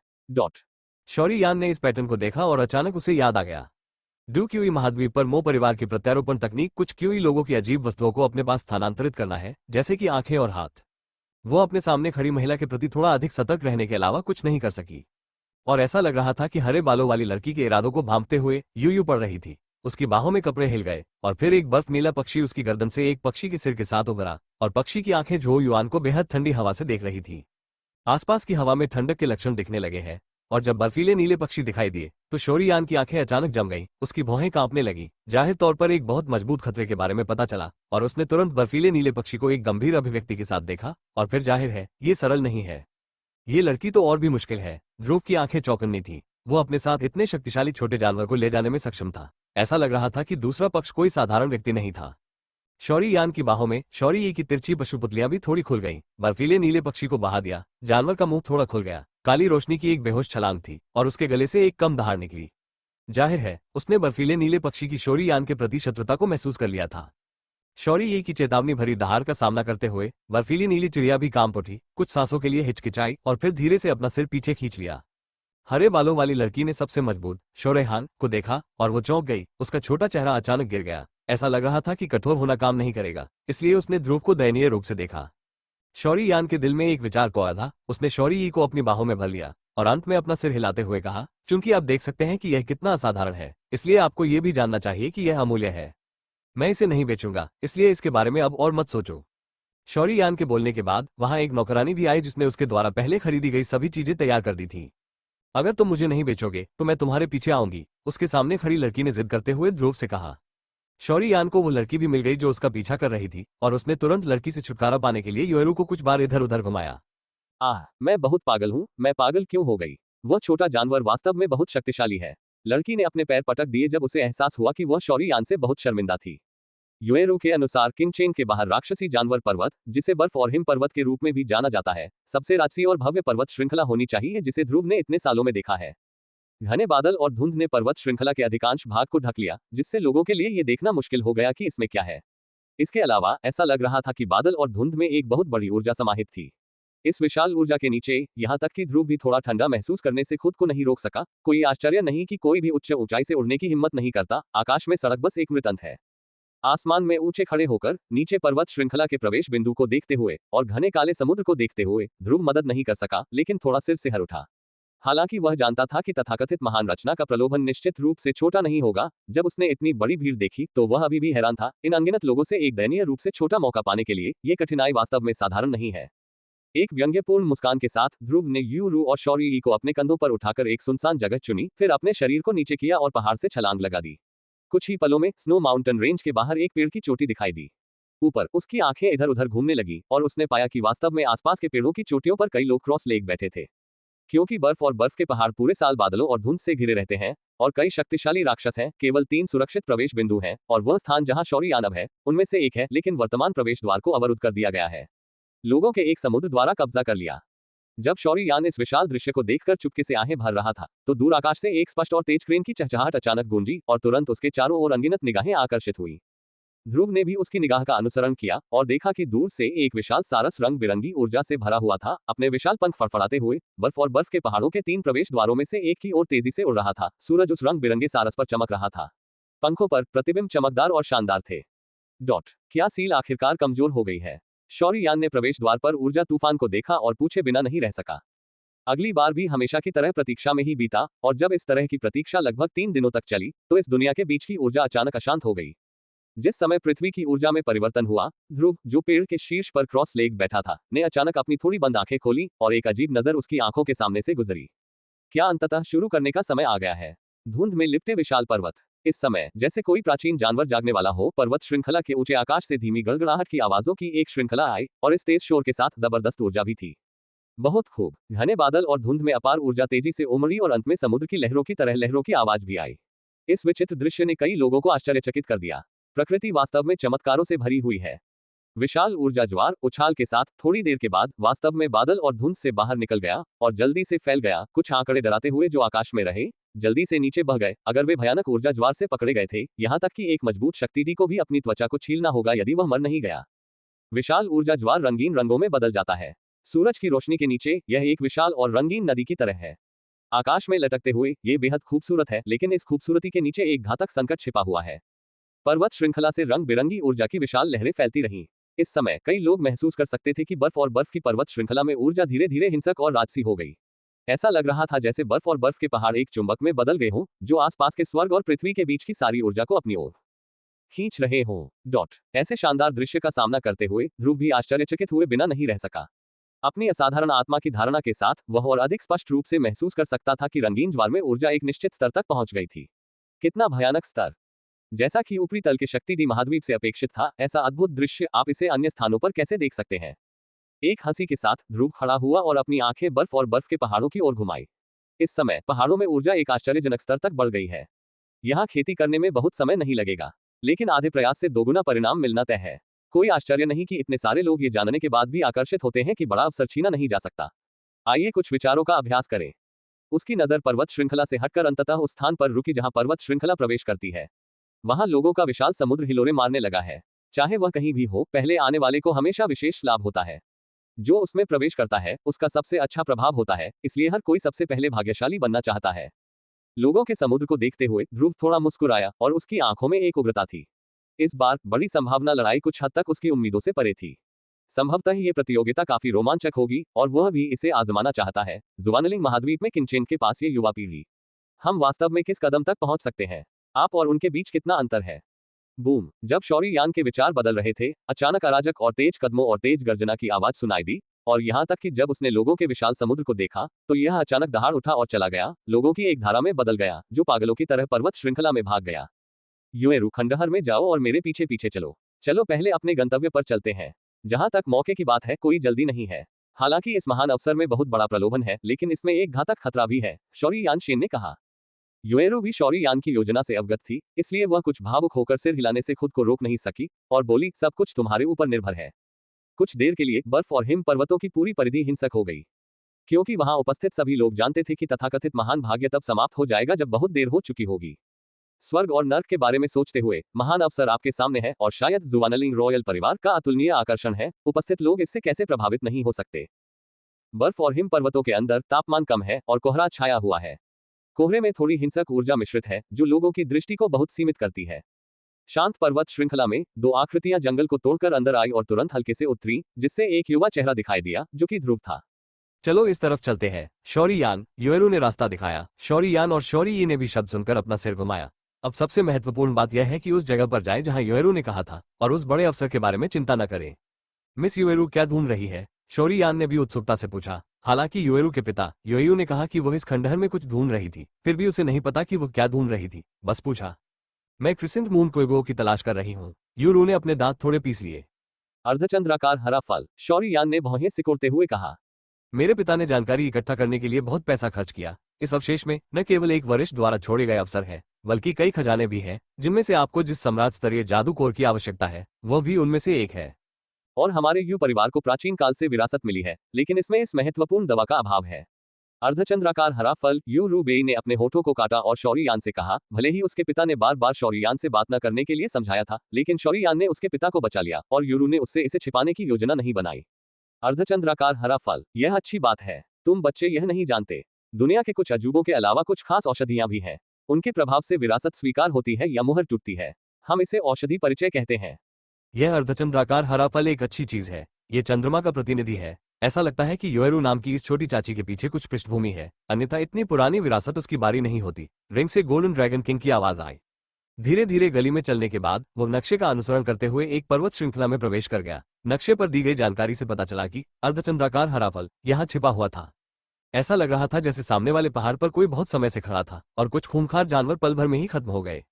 शौरीयान ने इस पैटर्न को देखा और अचानक उसे याद आ गया। डू क्यूई महाद्वीप पर मो परिवार की प्रत्यारोपण तकनीक कुछ क्यूई लोगों की अजीब वस्तुओं को अपने पास स्थानांतरित करना है, जैसे कि आंखें और हाथ। वो अपने सामने खड़ी महिला के प्रति थोड़ा अधिक सतर्क रहने के अलावा कुछ नहीं कर सकी। और ऐसा लग रहा था कि हरे बालों वाली लड़की के इरादों को भांपते हुए यूयू पड़ रही थी। उसकी बाहों में कपड़े हिल गए और फिर एक बर्फ नीला पक्षी उसकी गर्दन से एक पक्षी के सिर के साथ उभरा और पक्षी की आंखें झो युआन को बेहद ठंडी हवा से देख रही थी। आसपास की हवा में ठंडक के लक्षण दिखने लगे हैं और जब बर्फीले नीले पक्षी दिखाई दिए तो शौरीयान की आंखें अचानक जम गईं। उसकी भौहें कांपने लगी। जाहिर तौर पर एक बहुत मजबूत खतरे के बारे में पता चला और उसने तुरंत बर्फीले नीले पक्षी को एक गंभीर अभिव्यक्ति के साथ देखा। और फिर जाहिर है ये सरल नहीं है। ये लड़की तो और भी मुश्किल है। ध्रुव की आंखें चौकन्नी थी। वो अपने साथ इतने शक्तिशाली छोटे जानवर को ले जाने में सक्षम था। ऐसा लग रहा था कि दूसरा पक्ष कोई साधारण व्यक्ति नहीं था। शौरीयान की बाहों में शौरी की तिरछी पशुपुतलियां भी थोड़ी खुल गईं। बर्फीले नीले पक्षी को बहा दिया। जानवर का मुंह थोड़ा खुल गया। काली रोशनी की एक बेहोश छलांग थी और उसके गले से एक कम दहाड़ निकली। जाहिर है उसने बर्फीले नीले पक्षी की शौरीयान के प्रति शत्रुता को महसूस कर लिया था। शौरी की चेतावनी भरी दहाड़ का सामना करते हुए बर्फीली नीली चिड़िया भी कांप उठी, कुछ सांसों के लिए हिचकिचाई और फिर धीरे से अपना सिर पीछे खींच लिया। हरे बालों वाली लड़की ने सबसे मजबूत शौरेहान को देखा और वो चौंक गई। उसका छोटा चेहरा अचानक गिर गया। ऐसा लग रहा था कि कठोर होना काम नहीं करेगा, इसलिए उसने ध्रुव को दयनीय रूप से देखा। शौरीयान के दिल में एक विचार कोया था। उसने शौरी को अपनी बाहों में भर लिया और अंत में अपना सिर हिलाते हुए कहा, चूंकि आप देख सकते हैं कि यह कितना असाधारण है, इसलिए आपको यह भी जानना चाहिए कि यह अमूल्य है। मैं इसे नहीं बेचूंगा, इसलिए इसके बारे में अब और मत सोचो। शौरीयान के बोलने के बाद वहां एक नौकरानी भी आई जिसने उसके द्वारा पहले खरीदी गई सभी चीजें तैयार कर दी थी। अगर तुम मुझे नहीं बेचोगे तो मैं तुम्हारे पीछे आऊंगी, उसके सामने खड़ी लड़की ने जिद करते हुए ध्रुव से कहा। शौरीयान को वो लड़की भी मिल गई जो उसका पीछा कर रही थी और उसने तुरंत लड़की से छुटकारा पाने के लिए योरू को कुछ बार इधर उधर घुमाया। मैं बहुत पागल हूँ, मैं पागल क्यों हो गई? वह छोटा जानवर वास्तव में बहुत शक्तिशाली है। लड़की ने अपने पैर पटक दिए जब उसे एहसास हुआ कि वह शौरीयान से बहुत शर्मिंदा थी। योएरू के अनुसार किंग चेन के बाहर राक्षसी जानवर पर्वत, जिसे बर्फ और हिम पर्वत के रूप में भी जाना जाता है, सबसे राजसी और भव्य पर्वत श्रृंखला होनी चाहिए जिसे ध्रुव ने इतने सालों में देखा है। घने बादल और धुंध ने पर्वत श्रृंखला के अधिकांश भाग को ढक लिया, जिससे लोगों के लिए यह देखना मुश्किल हो गया कि इसमें क्या है। इसके अलावा ऐसा लग रहा था कि बादल और धुंध में एक बहुत बड़ी ऊर्जा समाहित थी। इस विशाल ऊर्जा के नीचे यहाँ तक कि ध्रुव भी थोड़ा ठंडा महसूस करने से खुद को नहीं रोक सका। कोई आश्चर्य नहीं कि कोई भी उच्च ऊंचाई से उड़ने की हिम्मत नहीं करता। आकाश में सड़क बस एक मृतंत है। आसमान में ऊंचे खड़े होकर नीचे पर्वत श्रृंखला के प्रवेश बिंदु को देखते हुए और घने काले समुद्र को देखते हुए ध्रुव मदद नहीं कर सका, लेकिन थोड़ा सिर से हर उठा। हालांकि वह जानता था कि तथाकथित महान रचना का प्रलोभन निश्चित रूप से छोटा नहीं होगा। जब उसने इतनी बड़ी भीड़ देखी तो वह अभी भी हैरान था। इन अनगिनत लोगों से एक दयनीय रूप से छोटा मौका पाने के लिए ये कठिनाई वास्तव में साधारण नहीं है। एक व्यंग्यपूर्ण मुस्कान के साथ ध्रुव ने यूरू और शौरी को अपने कंधों पर उठाकर एक सुनसान जगह चुनी, फिर अपने शरीर को नीचे किया और पहाड़ से छलांग लगा दी। कुछ ही पलों में स्नो माउंटेन रेंज के बाहर एक पेड़ की चोटी दिखाई दी। ऊपर उसकी आंखें इधर उधर घूमने लगी और उसने पाया कि वास्तव में आसपास के पेड़ों की चोटियों पर कई लोग क्रॉस लेग बैठे थे। क्योंकि बर्फ और बर्फ के पहाड़ पूरे साल बादलों और धुंध से घिरे रहते हैं और कई शक्तिशाली राक्षस हैं, केवल 3 सुरक्षित प्रवेश बिंदु हैं और वह स्थान जहां शौरीयान अब है उनमें से एक है, लेकिन वर्तमान प्रवेश द्वार को अवरुद्ध कर दिया गया है। लोगों के एक समुद्र द्वारा कब्जा कर लिया। जब शौरीयान इस विशाल दृश्य को देखकर चुपके से आहें भर रहा था तो दूर आकाश से एक स्पष्ट और तेज क्रेन की चहचहाहट अचानक गूंजी और तुरंत उसके चारों ओर अनगिनत निगाहें आकर्षित हुई। ध्रुव ने भी उसकी निगाह का अनुसरण किया और देखा कि दूर से एक विशाल सारस रंग बिरंगी ऊर्जा से भरा हुआ था। अपने विशाल पंख फड़फड़ाते हुए बर्फ और बर्फ के पहाड़ों के 3 प्रवेश द्वारों में से एक की ओर तेजी से उड़ रहा था। सूरज उस रंग बिरंगे सारस पर चमक रहा था। पंखों पर प्रतिबिंब चमकदार और शानदार थे। क्या सील आखिरकार कमजोर हो गई है? शौरीयान ने प्रवेश द्वार पर ऊर्जा तूफान को देखा और पूछे बिना नहीं रह सका। अगली बार भी हमेशा की तरह प्रतीक्षा में ही बीता और जब इस तरह की प्रतीक्षा लगभग 3 दिनों तक चली तो इस दुनिया के बीच की ऊर्जा अचानक अशांत हो गई। जिस समय पृथ्वी की ऊर्जा में परिवर्तन हुआ, ध्रुव, जो पेड़ के शीर्ष पर क्रॉस लेग बैठा था, ने अचानक अपनी थोड़ी बंद आंखें खोली और एक अजीब नजर उसकी आंखों के सामने से गुजरी। क्या अंततः शुरू करने का समय आ गया है? धुंध में लिपटे विशाल पर्वत, इस समय जैसे कोई प्राचीन जानवर जागने वाला हो, पर्वत श्रृंखला के ऊंचे आकाश से धीमी गड़गड़ाहट की आवाजों की एक श्रृंखला आई, और इस तेज शोर के साथ जबरदस्त ऊर्जा भी थी। बहुत खूब। घने बादल और धुंध में अपार ऊर्जा तेजी से उमड़ी और अंत में समुद्र की लहरों की तरह लहरों की आवाज भी आई। इस विचित्र दृश्य ने कई लोगों को आश्चर्यचकित कर दिया। प्रकृति वास्तव में चमत्कारों से भरी हुई है। विशाल ऊर्जा ज्वार उछाल के साथ थोड़ी देर के बाद वास्तव में बादल और धुंध से बाहर निकल गया और जल्दी से फैल गया। कुछ आंकड़े डराते हुए जो आकाश में रहे, जल्दी से नीचे बह गए। अगर वे भयानक ऊर्जा ज्वार से पकड़े गए थे, यहाँ तक कि एक मजबूत शक्तिडी को भी अपनी त्वचा को छीलना होगा यदि वह मर नहीं गया। विशाल ऊर्जा ज्वार रंगीन रंगों में बदल जाता है। सूरज की रोशनी के नीचे यह एक विशाल और रंगीन नदी की तरह है। आकाश में लटकते हुए ये बेहद खूबसूरत है, लेकिन इस खूबसूरती के नीचे एक घातक संकट छिपा हुआ है। पर्वत श्रृंखला से रंग बिरंगी ऊर्जा की विशाल लहरें फैलती रहीं। इस समय कई लोग महसूस कर सकते थे कि बर्फ और बर्फ की पर्वत श्रृंखला में ऊर्जा धीरे धीरे हिंसक और राजसी हो गई। ऐसा लग रहा था जैसे बर्फ और बर्फ के पहाड़ एक चुंबक में बदल गए हों, जो आसपास के स्वर्ग और पृथ्वी के बीच की सारी ऊर्जा को अपनी ओर खींच रहे हों। ऐसे शानदार दृश्य का सामना करते हुए ध्रुव भी आश्चर्यचकित हुए बिना नहीं रह सका। अपनी असाधारण आत्मा की धारणा के साथ वह और अधिक स्पष्ट रूप से महसूस कर सकता था कि रंगीन ज्वार में ऊर्जा एक निश्चित स्तर तक पहुंच गई थी। कितना भयानक स्तर! जैसा कि ऊपरी तल के शक्तिडी महाद्वीप से अपेक्षित था, ऐसा अद्भुत दृश्य आप इसे अन्य स्थानों पर कैसे देख सकते हैं? एक हंसी के साथ ध्रुव खड़ा हुआ और अपनी आंखें बर्फ और बर्फ के पहाड़ों की ओर घुमाई। इस समय पहाड़ों में ऊर्जा एक आश्चर्यजनक स्तर तक बढ़ गई है। यहाँ खेती करने में बहुत समय नहीं लगेगा, लेकिन आधे प्रयास से दोगुना परिणाम मिलना तय है। कोई आश्चर्य नहीं कि इतने सारे लोग ये जानने के बाद भी आकर्षित होते हैं कि बड़ा अवसर छीना नहीं जा सकता। आइए कुछ विचारों का अभ्यास करें। उसकी नजर पर्वत श्रृंखला से हटकर अंततः उस स्थान पर रुकी जहां पर्वत श्रृंखला प्रवेश करती है। वहां लोगों का विशाल समुद्र हिलोरे मारने लगा है। चाहे वह कहीं भी हो, पहले आने वाले को हमेशा विशेष लाभ होता है। जो उसमें प्रवेश करता है उसका सबसे अच्छा प्रभाव होता है, इसलिए हर कोई सबसे पहले भाग्यशाली बनना चाहता है। लोगों के समुद्र को देखते हुए ध्रुव थोड़ा मुस्कुराया और उसकी आंखों में एक उग्रता थी। इस बार बड़ी संभावना लड़ाई कुछ हद तक उसकी उम्मीदों से परे थी। संभवतः ये प्रतियोगिता काफी रोमांचक होगी और वह भी इसे आजमाना चाहता है। जुवानलिंग महाद्वीप में किंचेन के पास ये युवा पीढ़ी। हम वास्तव में किस कदम तक पहुंच सकते हैं? आप और उनके बीच कितना अंतर है? बूम! जब शौरी यान के विचार बदल रहे थे, अचानक अराजक और तेज कदमों और तेज गर्जना की आवाज सुनाई दी, और यहाँ तक कि जब उसने लोगों के विशाल समुद्र को देखा, तो यह अचानक दहाड़ उठा और चला गया। लोगों की एक धारा में बदल गया, जो पागलों की तरह पर्वत श्रृंखला में भाग गया। युएरू, खंडहर में जाओ और मेरे पीछे पीछे चलो। चलो पहले अपने गंतव्य पर चलते हैं। जहां तक मौके की बात है, कोई जल्दी नहीं है। हालांकि इस महान अवसर में बहुत बड़ा प्रलोभन है, लेकिन इसमें एक घातक खतरा भी है, शौरी यान शेन ने कहा। युएरू भी शौरी यान की योजना से अवगत थी, इसलिए वह कुछ भावुक होकर सिर हिलाने से खुद को रोक नहीं सकी और बोली, सब कुछ तुम्हारे ऊपर निर्भर है। कुछ देर के लिए बर्फ और हिम पर्वतों की पूरी परिधि हिंसक हो गई, क्योंकि वहां उपस्थित सभी लोग जानते थे कि तथाकथित महान भाग्य तब समाप्त हो जाएगा जब बहुत देर हो चुकी होगी। स्वर्ग और नर्क के बारे में सोचते हुए महान अवसर आपके सामने है, और शायद जुवानलिंग रॉयल परिवार का अतुलनीय आकर्षण है। उपस्थित लोग इससे कैसे प्रभावित नहीं हो सकते? बर्फ और हिम पर्वतों के अंदर तापमान कम है और कोहरा छाया हुआ है। कोहरे में थोड़ी हिंसक ऊर्जा मिश्रित है, जो लोगों की दृष्टि को बहुत सीमित करती है। शांत पर्वत श्रृंखला में दो आकृतियां जंगल को तोड़कर अंदर आई और तुरंत हल्के से उतरी, जिससे एक युवा चेहरा दिखाई दिया, जो कि ध्रुव था। चलो इस तरफ चलते हैं, शौरी यान। युएरू ने रास्ता दिखाया। शौरी यान और शौरी यी ने भी शब्द सुनकर अपना सिर घुमाया। अब सबसे महत्वपूर्ण बात यह है कि उस जगह पर जाएं जहां युएरू ने कहा था, और उस बड़े अवसर के बारे में चिंता न करें। मिस युएरू क्या ढूंढ रही है? शौरी यान ने भी उत्सुकता से पूछा। हालांकि युएरू के पिता युएयू ने कहा कि वह इस खंडहर में कुछ ढूंढ रही थी, फिर भी उसे नहीं पता कि वह क्या ढूंढ रही थी, बस पूछा। मैं क्रिसेंट मून कोएगो की तलाश कर रही हूँ। युएरू ने अपने दांत थोड़े पीस लिए। अर्धचंद्राकार हरा फल, शौरी यान ने भौहें सिकोड़ते हुए कहा। मेरे पिता ने जानकारी इकट्ठा करने के लिए बहुत पैसा खर्च किया। इस अवशेष में न केवल एक वरिष्ठ द्वारा छोड़े गए अवसर है, बल्कि कई खजाने भी हैं, जिनमें से आपको जिस सम्राट स्तरीय जादू कोर की आवश्यकता है, वह भी उनमें से एक है। और हमारे यू परिवार को प्राचीन काल से विरासत मिली है, लेकिन इसमें इस महत्वपूर्ण दवा का अभाव है। अर्धचंद्राकार हरा फल, यू रूबेई ने अपने होठों को काटा और शौरी यान से कहा। भले ही उसके पिता ने बार बार शौरी यान से बात न करने के लिए समझाया था, लेकिन शौरी यान ने उसके पिता को बचा लिया और यूरू ने उससे इसे छिपाने की योजना नहीं बनाई। अर्धचंद्राकार हरा फल, यह अच्छी बात है। तुम बच्चे यह नहीं जानते, दुनिया के कुछ अजूबों के अलावा कुछ खास औषधियां भी हैं। उनके प्रभाव से विरासत स्वीकार होती है या मुहर टूटती है। हम इसे औषधि परिचय कहते हैं। यह अर्धचंद्राकार हरा फल एक अच्छी चीज है। ये चंद्रमा का प्रतिनिधि है। ऐसा लगता है कि युएरू नाम की इस छोटी चाची के पीछे कुछ पृष्ठभूमि है, अन्यथा इतनी पुरानी विरासत उसकी बारी नहीं होती। रिंग से गोल्डन ड्रैगन किंग की आवाज आई। धीरे धीरे गली में चलने के बाद वो नक्शे का अनुसरण करते हुए एक पर्वत श्रृंखला में प्रवेश कर गया। नक्शे पर दी गई जानकारी से पता चला कि अर्धचंद्राकार हरा फल यहाँ छिपा हुआ था। ऐसा लग रहा था जैसे सामने वाले पहाड़ पर कोई बहुत समय से खड़ा था और कुछ खूंखार जानवर पल भर में ही खत्म हो गए।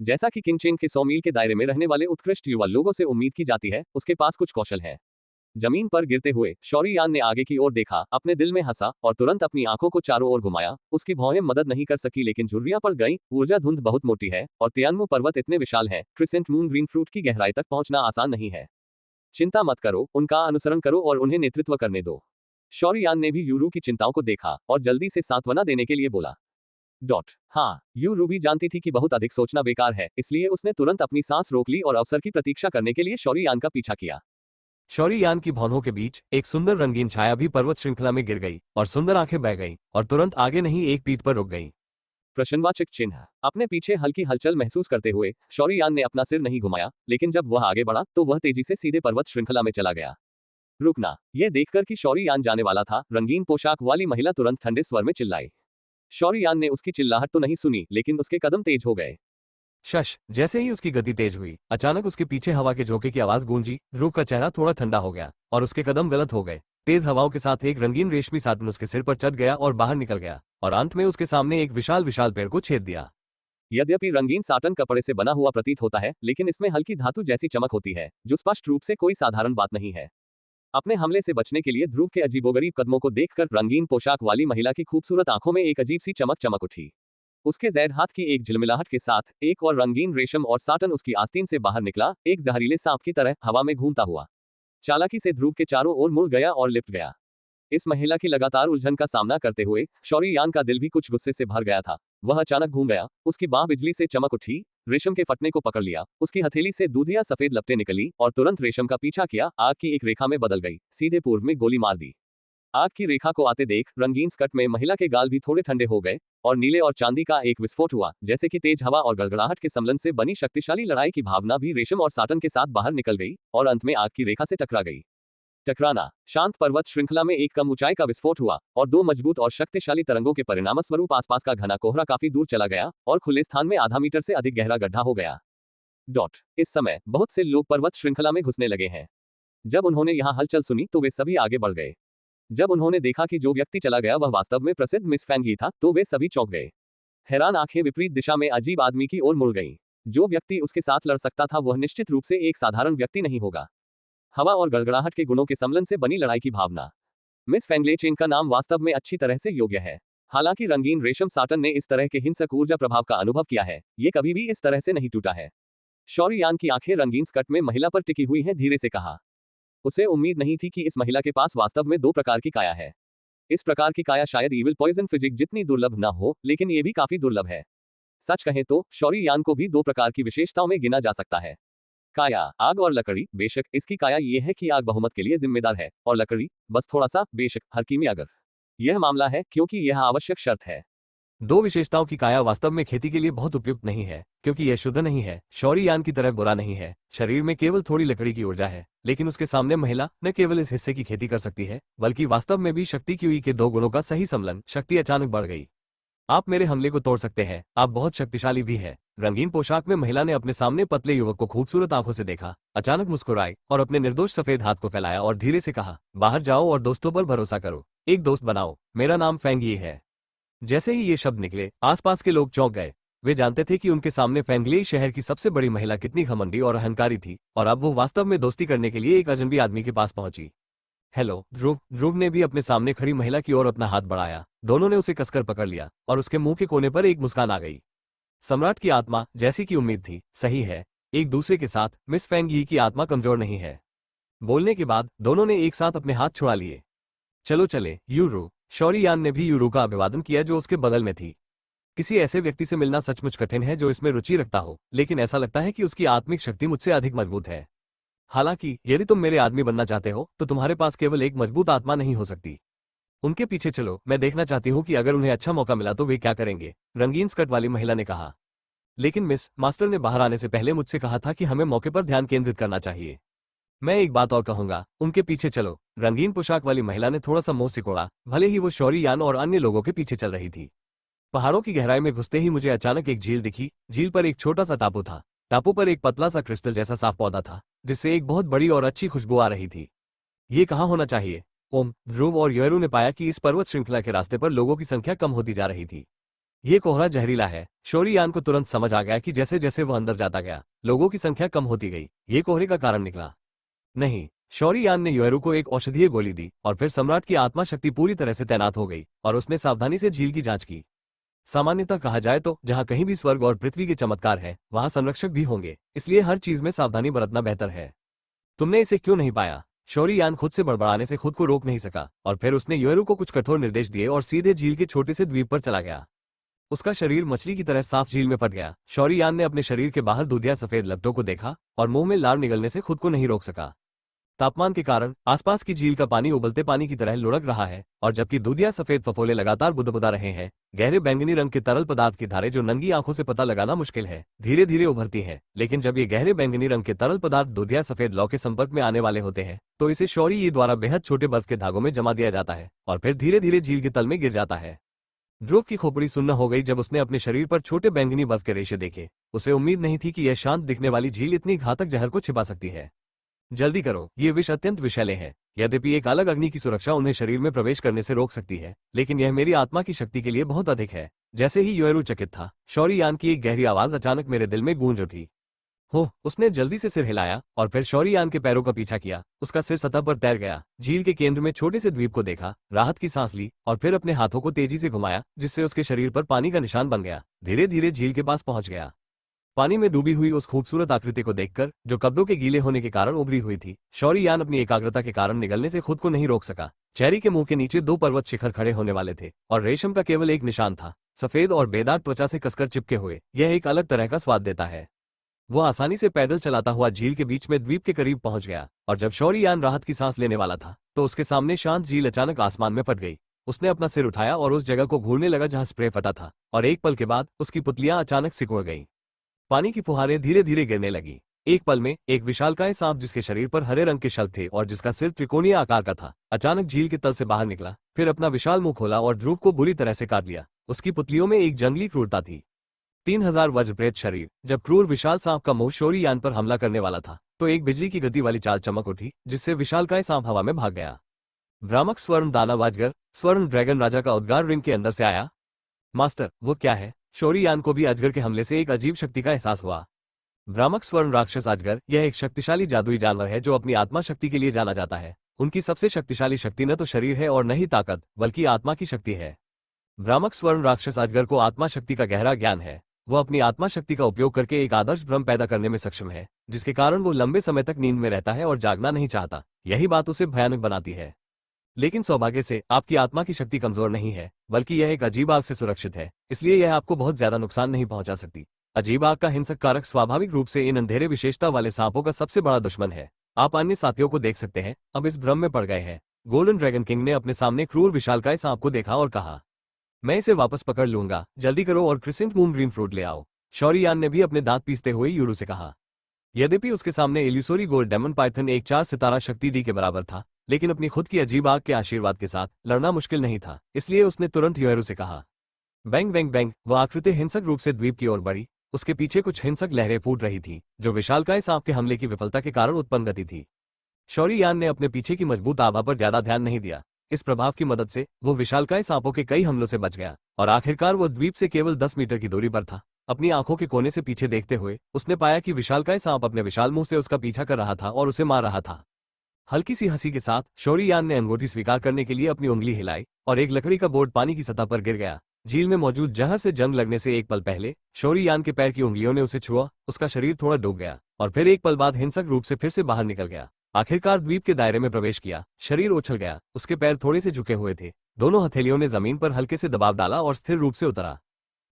जैसा कि किंगचेन के 100 मील के दायरे में रहने वाले उत्कृष्ट युवा लोगों से उम्मीद की जाती है, उसके पास कुछ कौशल है। जमीन पर गिरते हुए शौरियान ने आगे की ओर देखा, अपने दिल में हंसा और तुरंत अपनी आंखों को चारों ओर घुमाया। उसकी भौहें मदद नहीं कर सकी लेकिन झुर्रियां पड़ गईं। ऊर्जा धुंध बहुत मोटी है और तियानमु पर्वत इतने विशाल हैं, क्रिसेंट मून ग्रीन फ्रूट की गहराई तक पहुंचना आसान नहीं है। चिंता मत करो, उनका अनुसरण करो और उन्हें नेतृत्व करने दो। शौरियान ने भी यूरू की चिंताओं को देखा और जल्दी से सांत्वना देने के लिए बोला। हाँ, यूरू भी जानती थी कि बहुत अधिक सोचना बेकार है, इसलिए उसने तुरंत अपनी सांस रोक ली और अवसर की प्रतीक्षा करने के लिए शौरियान का पीछा किया। शौरियान की भौहों के बीच एक सुंदर रंगीन छाया भी पर्वत श्रृंखला में गिर गई और सुंदर आंखें बह गईं और तुरंत आगे नहीं एक पीठ पर रुक गईं। प्रश्नवाचक चिन्ह। अपने पीछे हल्की हलचल महसूस करते हुए शौरियान ने अपना सिर नहीं घुमाया, लेकिन जब वह आगे बढ़ा तो वह तेजी से सीधे पर्वत श्रृंखला में चला गया। रुकना। यह देखकर कि शौरियान जाने वाला था, रंगीन पोशाक वाली महिला तुरंत ठंडे स्वर में चिल्लाई। शौरियान ने उसकी चिल्लाहट तो नहीं सुनी, लेकिन उसके कदम तेज हो गए। शश। जैसे ही उसकी गति तेज हुई, अचानक उसके पीछे हवा के झोंके की आवाज गूंजी। रूप का चेहरा थोड़ा ठंडा हो गया और उसके कदम गलत हो गए। तेज हवाओं के साथ एक रंगीन रेशमी साटन उसके सिर पर चढ़ गया और बाहर निकल गया और अंत में उसके सामने एक विशाल विशाल पेड़ को छेद दिया। यद्यपि रंगीन साटन कपड़े से बना हुआ प्रतीत होता है, लेकिन इसमें हल्की धातु जैसी चमक होती है, जो स्पष्ट रूप से कोई साधारण बात नहीं है। अपने हमले से बचने के लिए ध्रुव के अजीबोगरीब कदमों को देखकर रंगीन पोशाक वाली महिला की खूबसूरत आंखों में एक अजीब सी चमक चमक उठी। उसके जैद हाथ की एक झिलमिलाहट के साथ एक और रंगीन रेशम और साटन उसकी आस्तीन से बाहर निकला, एक जहरीले सांप की तरह हवा में घूमता हुआ। चालाकी से ध्रुव के चारों ओर मुड़ गया और लिपट गया। इस महिला की लगातार उलझन का सामना करते हुए शौरियान का दिल भी कुछ गुस्से से भर गया था। वह अचानक घूम गया, उसकी बांह बिजली से चमक उठी, रेशम के फटने को पकड़ लिया, उसकी हथेली से दूधिया सफेद लपटें निकली और तुरंत रेशम का पीछा किया, आग की एक रेखा में बदल गई, सीधे पूर्व में गोली मार दी। आग की रेखा को आते देख रंगीन स्कर्ट में महिला के गाल भी थोड़े ठंडे हो गए और नीले और चांदी का एक विस्फोट हुआ, जैसे कि तेज हवा और गड़गड़ाहट के सम्मिलन से बनी शक्तिशाली लड़ाई की भावना भी रेशम और साटन के साथ बाहर निकल गई और अंत में आग की रेखा से टकरा गई। टकराना। शांत पर्वत श्रृंखला में एक कम ऊंचाई का विस्फोट हुआ और दो मजबूत और शक्तिशाली तरंगों के परिणामस्वरूप आसपास का घना कोहरा काफी दूर चला गया और खुले स्थान में आधा मीटर से अधिक गहरा गड्ढा हो गया। इस समय बहुत से लोग पर्वत श्रृंखला में घुसने लगे हैं। जब उन्होंने यहाँ हलचल सुनी तो वे सभी आगे बढ़ गए। जब उन्होंने देखा कि जो व्यक्ति चला गया वह वास्तव में प्रसिद्ध मिस फैंगी था, तो वे सभी चौंक गए। हैरान आंखें विपरीत दिशा में अजीब आदमी की ओर मुड़ गईं। जो व्यक्ति उसके साथ लड़ सकता था वह निश्चित रूप से एक साधारण व्यक्ति नहीं होगा। हवा और गड़गड़ाहट के गुणों के सम्मिलन से बनी लड़ाई की भावना। मिस फैंगलेचेन का नाम वास्तव में अच्छी तरह से योग्य है। हालांकि रंगीन रेशम साटन ने इस तरह के हिंसक ऊर्जा प्रभाव का अनुभव किया है, ये कभी भी इस तरह से नहीं टूटा है। शौरियान की आंखें रंगीन स्कर्ट में महिला पर टिकी हुई हैं, धीरे से कहा। उसे उम्मीद नहीं थी कि इस महिला के पास वास्तव में दो प्रकार की काया है। इस प्रकार की काया शायद ईविल पॉइजन फिजिक जितनी दुर्लभ न हो, लेकिन ये भी काफी दुर्लभ है। सच कहें तो शौरियान को भी दो प्रकार की विशेषताओं में गिना जा सकता है। काया, आग और लकड़ी। बेशक इसकी काया ये है कि आग बहुमत के लिए जिम्मेदार है और लकड़ी बस थोड़ा सा, बेशक हर कीमी अगर यह मामला है, क्योंकि यह आवश्यक शर्त है। दो विशेषताओं की काया वास्तव में खेती के लिए बहुत उपयुक्त नहीं है, क्योंकि यह शुद्ध नहीं है। शौरियान की तरह बुरा नहीं है, शरीर में केवल थोड़ी लकड़ी की ऊर्जा है, लेकिन उसके सामने महिला न केवल इस हिस्से की खेती कर सकती है, बल्कि वास्तव में भी शक्ति क्यूई के दो गुणों का सही सम्मिलन। शक्ति अचानक बढ़ गई। आप मेरे हमले को तोड़ सकते हैं, आप बहुत शक्तिशाली भी है। रंगीन पोशाक में महिला ने अपने सामने पतले युवक को खूबसूरत आंखों से देखा, अचानक मुस्कुराई और अपने निर्दोष सफेद हाथ को फैलाया और धीरे से कहा, बाहर जाओ और दोस्तों पर भरोसा करो, एक दोस्त बनाओ, मेरा नाम फैंगी है। जैसे ही ये शब्द निकले, आसपास के लोग चौंक गए। वे जानते थे कि उनके सामने फैंगली शहर की सबसे बड़ी महिला कितनी घमंडी और अहंकारी थी, और अब वो वास्तव में दोस्ती करने के लिए एक अजनबी आदमी के पास पहुंची। हेलो ध्रुव ने भी अपने सामने खड़ी महिला की ओर अपना हाथ बढ़ाया। दोनों ने उसे कसकर पकड़ लिया और उसके मुंह के कोने पर एक मुस्कान आ गई। सम्राट की आत्मा, जैसी की उम्मीद थी, सही है। एक दूसरे के साथ मिस फैंगी की आत्मा कमजोर नहीं है। बोलने के बाद दोनों ने एक साथ अपने हाथ छुड़ा लिए। चलो चले यूरू। शौरियान ने भी यूरू का अभिवादन किया जो उसके बगल में थी। किसी ऐसे व्यक्ति से मिलना सचमुच कठिन है जो इसमें रुचि रखता हो, लेकिन ऐसा लगता है कि उसकी आत्मिक शक्ति मुझसे अधिक मजबूत है। हालांकि यदि तुम मेरे आदमी बनना चाहते हो तो तुम्हारे पास केवल एक मजबूत आत्मा नहीं हो सकती। उनके पीछे चलो, मैं देखना चाहती हूँ कि अगर उन्हें अच्छा मौका मिला तो वे क्या करेंगे, रंगीन स्कर्ट वाली महिला ने कहा। लेकिन मिस, मास्टर ने बाहर आने से पहले मुझसे कहा था कि हमें मौके पर ध्यान केंद्रित करना चाहिए। मैं एक बात और कहूंगा, उनके पीछे चलो। रंगीन पोशाक वाली महिला ने थोड़ा सा मुंह सिकोड़ा, भले ही वो शौरियान और अन्य लोगों के पीछे चल रही थी। पहाड़ों की गहराई में घुसते ही मुझे अचानक एक झील दिखी। झील पर एक छोटा सा टापू था। टापू पर एक पतला सा क्रिस्टल जैसा साफ पौधा था, जिससे एक बहुत बड़ी और अच्छी खुशबू आ रही थी। ये कहाँ होना चाहिए? ध्रुव और यूरू ने पाया कि इस पर्वत श्रृंखला के रास्ते पर लोगों की संख्या कम होती जा रही थी। ये कोहरा जहरीला है। शोरीयान को तुरंत समझ आ गया कि जैसे जैसे वह अंदर जाता गया, लोगों की संख्या कम होती गई। ये कोहरे का कारण निकला नहीं। शोरीयान ने योएरू को एक औषधीय गोली दी और फिर सम्राट की आत्मा शक्ति पूरी तरह से तैनात हो गई और उसने सावधानी से झील की जांच की। सामान्यतः कहा जाए तो जहां कहीं भी स्वर्ग और पृथ्वी के चमत्कार हैं, वहां संरक्षक भी होंगे, इसलिए हर चीज में सावधानी बरतना बेहतर है। तुमने इसे क्यों नहीं पाया? शोरीयान खुद से बड़बड़ाने से खुद को रोक नहीं सका और फिर उसने योएरू को कुछ कठोर निर्देश दिए और सीधे झील के छोटे से द्वीप पर चला गया। उसका शरीर मछली की तरह साफ झील में फट गया। शोरीयान ने अपने शरीर के बाहर दूधिया सफेद लपटों को देखा और मुंह में लार निगलने से खुद को नहीं रोक सका। तापमान के कारण आसपास की झील का पानी उबलते पानी की तरह लुढ़क रहा है और जबकि दूधिया सफेद फफोले लगातार बुदबुदा रहे हैं, गहरे बैंगनी रंग के तरल पदार्थ की धारें जो नंगी आंखों से पता लगाना मुश्किल है, धीरे धीरे उभरती हैं। लेकिन जब ये गहरे बैंगनी रंग के तरल पदार्थ दूधिया सफेद लौ के संपर्क में आने वाले होते हैं, तो इसे शोरीयान द्वारा बेहद छोटे बर्फ के धागों में जमा दिया जाता है और फिर धीरे धीरे झील के तल में गिर जाता है। ध्रुव की खोपड़ी सुन्न हो गई जब उसने अपने शरीर पर छोटे बैंगनी बर्फ के रेशे देखे। उसे उम्मीद नहीं थी कि यह शांत दिखने वाली झील इतनी घातक जहर को छिपा सकती है। जल्दी करो, ये विष अत्यंत विषैले हैं। यद्यपि एक अलग अग्नि की सुरक्षा उन्हें शरीर में प्रवेश करने से रोक सकती है, लेकिन यह मेरी आत्मा की शक्ति के लिए बहुत अधिक है। जैसे ही योएरू चकित था, शोरीयान की एक गहरी आवाज अचानक मेरे दिल में गूंज उठी। हो, उसने जल्दी से सिर हिलाया और फिर शोरीयान के पैरों का पीछा किया। उसका सिर सतह पर तैर गया, झील के केंद्र में छोटे से द्वीप को देखा, राहत की सांस ली और फिर अपने हाथों को तेजी से घुमाया, जिससे उसके शरीर पर पानी का निशान बन गया। धीरे धीरे झील के पास पहुंच गया। पानी में डूबी हुई उस खूबसूरत आकृति को देखकर, जो कपड़ों के गीले होने के कारण उभरी हुई थी, शोरीयान अपनी एकाग्रता के कारण निगलने से खुद को नहीं रोक सका। चेरी के मुंह के नीचे 2 पर्वत शिखर खड़े होने वाले थे और रेशम का केवल एक निशान था, सफेद और बेदाग त्वचा से कसकर चिपके हुए। यह एक अलग तरह का स्वाद देता है। वो आसानी से पैदल चलाता हुआ झील के बीच में द्वीप के करीब पहुंच गया और जब शोरीयान राहत की सांस लेने वाला था, तो उसके सामने शांत झील अचानक आसमान में फट गई। उसने अपना सिर उठाया और उस जगह को घूरने लगा जहां स्प्रे फटा था और एक पल के बाद उसकी पुतलियां अचानक सिकुड़ गईं। पानी की फुहारें धीरे धीरे गिरने लगी। एक पल में एक विशालकाय सांप जिसके शरीर पर हरे रंग के शल्क थे और जिसका सिर त्रिकोणीय आकार का था, अचानक झील के तल से बाहर निकला, फिर अपना विशाल मुंह खोला और ध्रुव को बुरी तरह से काट लिया। उसकी पुतलियों में एक जंगली क्रूरता थी। 3000 वज्रप्रेत शरीर। जब क्रूर विशाल सांप का मुंह शोरीयान पर हमला करने वाला था, तो एक बिजली की गति वाली चाल चमक उठी, जिससे विशालकाय सांप हवा में भाग गया। भ्रामक स्वर्ण दानव अजगर, स्वर्ण ड्रैगन राजा का उद्गार रिंग के अंदर से आया। मास्टर, वो क्या है? शोरीयान को भी अजगर के हमले से एक अजीब शक्ति का एहसास हुआ। भ्रामक स्वर्ण राक्षस अजगर, यह एक शक्तिशाली जादुई जानवर है जो अपनी आत्मा शक्ति के लिए जाना जाता है। उनकी सबसे शक्तिशाली शक्ति न तो शरीर है और न ही ताकत, बल्कि आत्मा की शक्ति है। भ्रामक स्वर्ण राक्षस अजगर को आत्मा शक्ति का गहरा ज्ञान है। वह अपनी आत्मा शक्ति का उपयोग करके एक आदर्श भ्रम पैदा करने में सक्षम है, जिसके कारण वो लंबे समय तक नींद में रहता है और जागना नहीं चाहता। यही बात उसे भयानक बनाती है। लेकिन सौभाग्य से आपकी आत्मा की शक्ति कमजोर नहीं है, बल्कि यह एक अजीब आग से सुरक्षित है, इसलिए यह आपको बहुत ज्यादा नुकसान नहीं पहुंचा सकती। अजीब आग का हिंसक कारक स्वाभाविक रूप से इन अंधेरे विशेषता वाले सांपों का सबसे बड़ा दुश्मन है। आप अन्य साथियों को देख सकते हैं, अब इस भ्रम में पड़ गए हैं। गोल्डन ड्रैगन किंग ने अपने सामने क्रूर विशालकाय सांप को देखा और कहा, मैं इसे वापस पकड़ लूंगा, जल्दी करो और क्रिसेंट मून ग्रीन फ्रूट ले आओ। शोरीयान ने भी अपने दांत पीसते हुए यूरू से कहा। यद्यपि उसके सामने इल्यूसोरी गोल्ड डेमन पाइथन एक 4 सितारा शक्ति डी के बराबर था, लेकिन अपनी खुद की अजीब आग के आशीर्वाद के साथ लड़ना मुश्किल नहीं था, इसलिए उसने तुरंत योएरू से कहा। बैंग बैंग बैंग, वह आकृति हिंसक रूप से द्वीप की ओर बढ़ी। उसके पीछे कुछ हिंसक लहरें फूट रही थी, जो विशालकाय सांप के हमले की विफलता के कारण उत्पन्न गति थी। शोरीयान ने अपने पीछे की मजबूत आभा पर ज्यादा ध्यान नहीं दिया। इस प्रभाव की मदद से वो विशालकाय सांपों के कई हमलों से बच गया और आखिरकार वो द्वीप से केवल 10 मीटर की दूरी पर था। अपनी आंखों के कोने से पीछे देखते हुए उसने पाया कि विशालकाय सांप अपने विशाल मुंह से उसका पीछा कर रहा था और उसे मार रहा था। हल्की सी हंसी के साथ शोरीयान ने अंगूठी स्वीकार करने के लिए अपनी उंगली हिलाई और एक लकड़ी का बोर्ड पानी की सतह पर गिर गया। झील में मौजूद जहर से जंग लगने से एक पल पहले शोरीयान के पैर की उंगलियों ने उसे छुआ। उसका शरीर थोड़ा डूब गया और फिर एक पल बाद हिंसक रूप से फिर से बाहर निकल गया। आखिरकार द्वीप के दायरे में प्रवेश किया। शरीर उछल गया, उसके पैर थोड़े से झुके हुए थे। दोनों हथेलियों ने जमीन पर हल्के से दबाव डाला और स्थिर रूप से उतरा।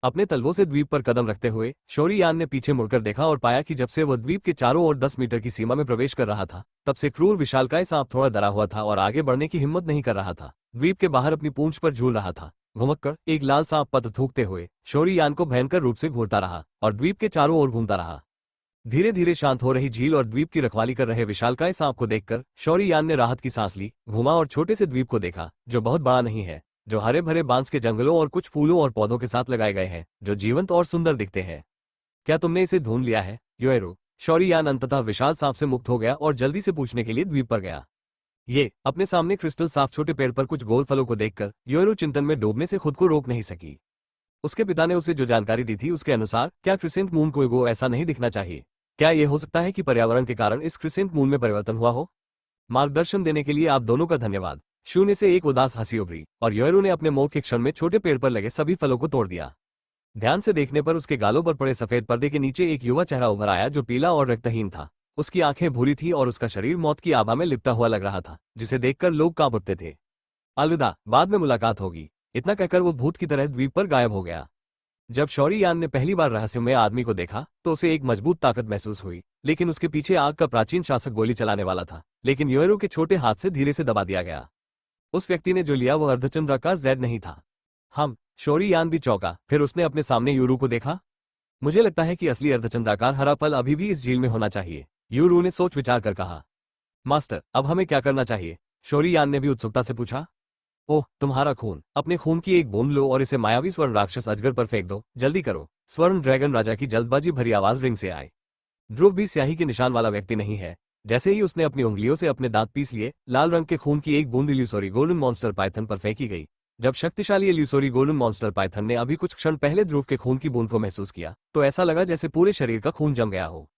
अपने तलवों से द्वीप पर कदम रखते हुए शोरीयान ने पीछे मुड़कर देखा और पाया कि जब से वह द्वीप के चारों ओर 10 मीटर की सीमा में प्रवेश कर रहा था, तब से क्रूर विशालकाय सांप थोड़ा डरा हुआ था और आगे बढ़ने की हिम्मत नहीं कर रहा था। द्वीप के बाहर अपनी पूंछ पर झूल रहा था। घुमक्कर एक लाल सांप पत थूकते हुए शोरीयान को भयंकर रूप से घूरता रहा और द्वीप के चारों ओर घूमता रहा। धीरे धीरे शांत हो रही झील और द्वीप की रखवाली कर रहे विशालकाय सांप को देखकर शोरीयान ने राहत की सांस ली, घूमा और छोटे से द्वीप को देखा, जो बहुत बड़ा नहीं है, जो हरे भरे बांस के जंगलों और कुछ फूलों और पौधों के साथ लगाए गए हैं, जो जीवंत और सुंदर दिखते हैं। क्या तुमने इसे ढूंढ लिया है, योएरू? शोरीयान अंततः विशाल सांप से मुक्त हो गया और जल्दी से पूछने के लिए द्वीप पर गया। ये अपने सामने क्रिस्टल साफ छोटे पेड़ पर कुछ गोल फलों को देखकर योएरू चिंतन में डूबने से खुद को रोक नहीं सकी। उसके पिता ने उसे जो जानकारी दी थी उसके अनुसार क्या क्रिसेंट मून को एगो ऐसा नहीं दिखना चाहिए? क्या ये हो सकता है कि पर्यावरण के कारण इस क्रिसेंट मून में परिवर्तन हुआ हो? मार्गदर्शन देने के लिए आप दोनों का धन्यवाद। शून्य से एक उदास हंसी उभरी और योरू ने अपने मुंह के क्षण में छोटे पेड़ पर लगे सभी फलों को तोड़ दिया। ध्यान से देखने पर उसके गालों पर पड़े सफेद पर्दे के नीचे एक युवा चेहरा उभर आया जो पीला और रक्तहीन था। उसकी आंखें भूरी थी और उसका शरीर मौत की आभा में लिपटा हुआ लग रहा था, जिसे देखकर लोग कांप उठते थे। अलविदा, बाद में मुलाकात होगी। इतना कहकर वो भूत की तरह द्वीप पर गायब हो गया। जब शौरी यान ने पहली बार रहस्यमय आदमी को देखा तो उसे एक मजबूत ताकत महसूस हुई, लेकिन उसके पीछे आग का प्राचीन शासक गोली चलाने वाला था, लेकिन योरू के छोटे हाथ से धीरे से दबा दिया गया। उस व्यक्ति ने जो लिया वो अर्धचंद्राकार जेड नहीं था। शौरी यान भी चौंका, फिर उसने अपने सामने यूरू को देखा। मुझे लगता है कि असली अर्धचंद्राकार हरा फल अभी भी इस झील में होना चाहिए, यूरू ने सोच विचार कर कहा। मास्टर, अब हमें क्या करना चाहिए? शौरी यान ने भी उत्सुकता से पूछा। ओह, तुम्हारा खून। अपने खून की एक बूंद लो और इसे मायावी स्वर्ण राक्षस अजगर पर फेंक दो, जल्दी करो। स्वर्ण ड्रैगन राजा की जल्दबाजी भरी आवाज रिंग से आई। ध्रुव भी स्याही के निशान वाला व्यक्ति नहीं है। जैसे ही उसने अपनी उंगलियों से अपने दांत पीस लिए, लाल रंग के खून की एक बूंद इल्यूसोरी गोल्डन मॉन्स्टर पाइथन पर फेंकी गई। जब शक्तिशाली इल्यूसोरी गोल्डन मॉन्स्टर पाइथन ने अभी कुछ क्षण पहले ध्रुव के खून की बूंद को महसूस किया तो ऐसा लगा जैसे पूरे शरीर का खून जम गया हो।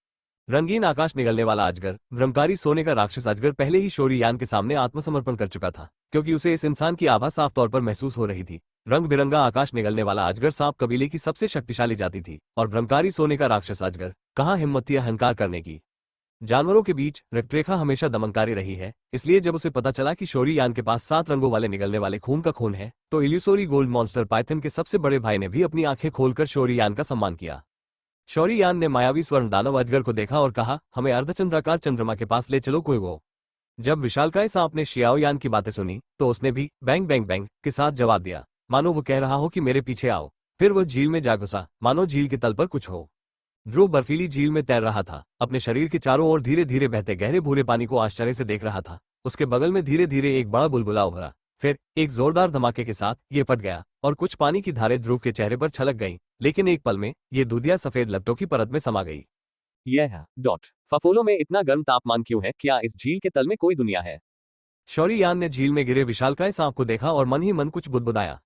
रंगीन आकाश निगलने वाला अजगर, ब्रह्मकारी सोने का राक्षस अजगर पहले ही शौरी यान के सामने आत्मसमर्पण कर चुका था, क्योंकि उसे इस इंसान की आभा साफ तौर पर महसूस हो रही थी। रंग बिरंगा आकाश निगलने वाला अजगर सांप कबीले की सबसे शक्तिशाली जाति थी, और ब्रह्मकारी सोने का राक्षस अजगर कहाँ हिम्मत थी अहंकार करने की। जानवरों के बीच रक्तरेखा हमेशा दमनकारी रही है, इसलिए जब उसे पता चला कि शौरी यान के पास 7 रंगों वाले निगलने वाले खून का खून है, तो इल्यूसोरी गोल्ड मॉन्स्टर पाइथन के सबसे बड़े भाई ने भी अपनी आंखें खोलकर शौरी यान का सम्मान किया। शौरी यान ने मायावी स्वर्ण दानव अजगर को देखा और कहा, हमें अर्धचंद्राकार चंद्रमा के पास ले चलो कुएगो। जब विशालकाय सांप ने शियाओ यान की बातें सुनी तो उसने भी बैंग बैंग बैंग के साथ जवाब दिया, मानो वो कह रहा हो कि मेरे पीछे आओ। फिर वो झील में जा घुसा, मानो झील के तल पर कुछ हो। ध्रुव बर्फीली झील में तैर रहा था, अपने शरीर के चारों ओर धीरे धीरे बहते गहरे भूरे पानी को आश्चर्य से देख रहा था। उसके बगल में धीरे धीरे एक बड़ा बुलबुला उभरा, फिर एक जोरदार धमाके के साथ ये फट गया और कुछ पानी की धारें ध्रुव के चेहरे पर छलक गईं, लेकिन एक पल में ये दूधिया सफेद लपटों की परत में समा गई। यह है डॉट फफोलो में इतना गर्म तापमान क्यों है? क्या इस झील के तल में कोई दुनिया है? शौरी यान ने झील में गिरे विशालकाय सांप को देखा और मन ही मन कुछ बुदबुदाया।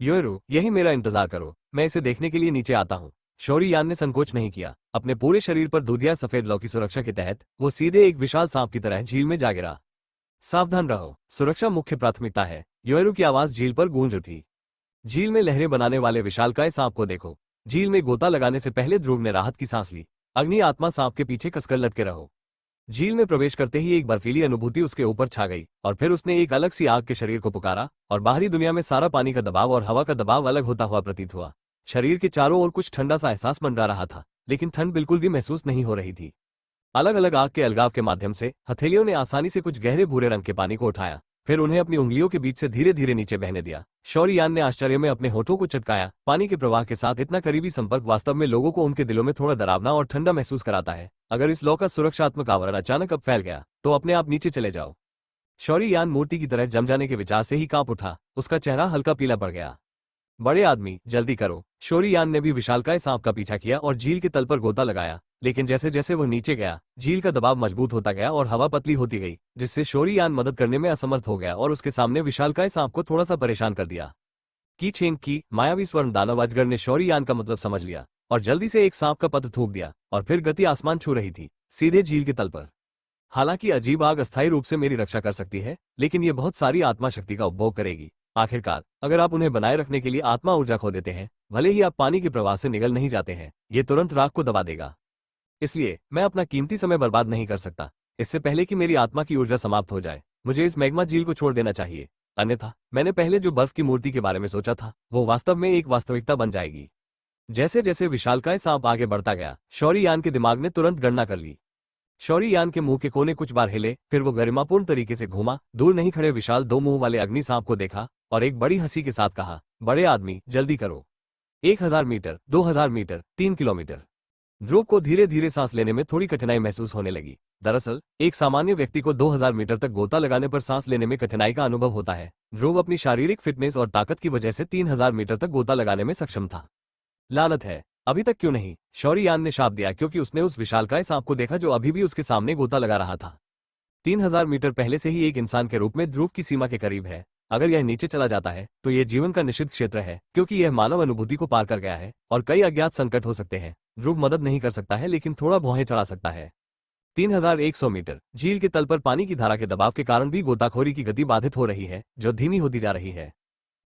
योरू, यही मेरा इंतजार करो, मैं इसे देखने के लिए नीचे आता हूँ। शौरी यान ने संकोच नहीं किया। अपने पूरे शरीर पर दूधिया सफेद लौ की सुरक्षा के तहत वो सीधे एक विशाल सांप की तरह झील में जा गिरा। सावधान रहो, सुरक्षा मुख्य प्राथमिकता है। योरू की आवाज झील पर गूंज उठी। झील में लहरें बनाने वाले विशालकाय सांप को देखो। झील में गोता लगाने से पहले ध्रुव ने राहत की सांस ली। अग्नि आत्मा सांप के पीछे कसकर लटके रहो। झील में प्रवेश करते ही एक बर्फीली अनुभूति उसके ऊपर छा गई और फिर उसने एक अलग सी आग के शरीर को पुकारा और बाहरी दुनिया में सारा पानी का दबाव और हवा का दबाव अलग होता हुआ प्रतीत हुआ। शरीर के चारों ओर कुछ ठंडा सा एहसास मंडरा रहा था, लेकिन ठंड बिल्कुल भी महसूस नहीं हो रही थी। अलग अलग आग के अलगाव के माध्यम से हथेलियों ने आसानी से कुछ गहरे भूरे रंग के पानी को उठाया, फिर उन्हें अपनी उंगलियों के बीच से धीरे धीरे नीचे बहने दिया। शौरी यान ने आश्चर्य में अपने होठों को चटकाया। पानी के प्रवाह के साथ इतना करीबी संपर्क वास्तव में लोगों को उनके दिलों में थोड़ा डरावना और ठंडा महसूस कराता है। अगर इस लौ का सुरक्षात्मक आवरण अचानक अब फैल गया तो अपने आप नीचे चले जाओ। शौरी यान मूर्ति की तरह जम जाने के विचार से ही कांप उठा। उसका चेहरा हल्का पीला पड़ गया। बड़े आदमी, जल्दी करो। शौरी यान ने भी विशालकाय सांप का पीछा किया और झील के तल पर गोता लगाया, लेकिन जैसे जैसे वह नीचे गया झील का दबाव मजबूत होता गया और हवा पतली होती गई, जिससे शौरी यान मदद करने में असमर्थ हो गया और उसके सामने विशालकाय सांप को थोड़ा सा परेशान कर दिया। की छेंग की मायावी स्वर्ण दानव अजगर ने शौरी यान का मतलब समझ लिया और जल्दी से एक सांप का पद थूक दिया और फिर गति आसमान छू रही थी, सीधे झील के तल पर। हालांकि अजीब आग अस्थायी रूप से मेरी रक्षा कर सकती है, लेकिन ये बहुत सारी आत्मा शक्ति का उपभोग करेगी। आखिरकार अगर आप उन्हें बनाए रखने के लिए आत्मा ऊर्जा खो देते हैं, भले ही आप पानी के प्रवाह से निगल नहीं जाते हैं, ये तुरंत राख को दबा देगा। इसलिए मैं अपना कीमती समय बर्बाद नहीं कर सकता। इससे पहले कि मेरी आत्मा की ऊर्जा समाप्त हो जाए, मुझे इस मैग्मा झील को छोड़ देना चाहिए, अन्यथा मैंने पहले जो बर्फ की मूर्ति के बारे में सोचा था वो वास्तव में एक वास्तविकता बन जाएगी। जैसे जैसे विशालकाय सांप आगे बढ़ता गया, शौरी यान के दिमाग ने तुरंत गणना कर ली। शौरी यान के मुंह के कोने कुछ बार हिले, फिर वो गरिमापूर्ण तरीके से घूमा, दूर नहीं खड़े विशाल 2 मुंह वाले अग्नि सांप को देखा और एक बड़ी हंसी के साथ कहा, बड़े आदमी, जल्दी करो। 1000 मीटर, 2000 मीटर, 3 किलोमीटर। ध्रुव को धीरे धीरे सांस लेने में थोड़ी कठिनाई महसूस होने लगी। दरअसल एक सामान्य व्यक्ति को 2000 मीटर तक गोता लगाने पर सांस लेने में कठिनाई का अनुभव होता है। ध्रुव अपनी शारीरिक फिटनेस और ताकत की वजह से 3000 मीटर तक गोता लगाने में सक्षम था। लानत है, अभी तक क्यों नहीं? शौरी यान ने शाप दिया, क्योंकि उसने उस विशालकाय सांप को देखा जो अभी भी उसके सामने गोता लगा रहा था। 3000 मीटर पहले से ही एक इंसान के रूप में ध्रुव की सीमा के करीब है। अगर यह नीचे चला जाता है तो यह जीवन का निषिद्ध क्षेत्र है, क्योंकि यह मानव अनुभूति को पार कर गया है और कई अज्ञात संकट हो सकते हैं। ध्रुव मदद नहीं कर सकता है, लेकिन थोड़ा भौहें चढ़ा सकता है। 3100 मीटर। झील के तल पर पानी की धारा के दबाव के कारण भी गोताखोरी की गति बाधित हो रही है, जो धीमी होती जा रही है।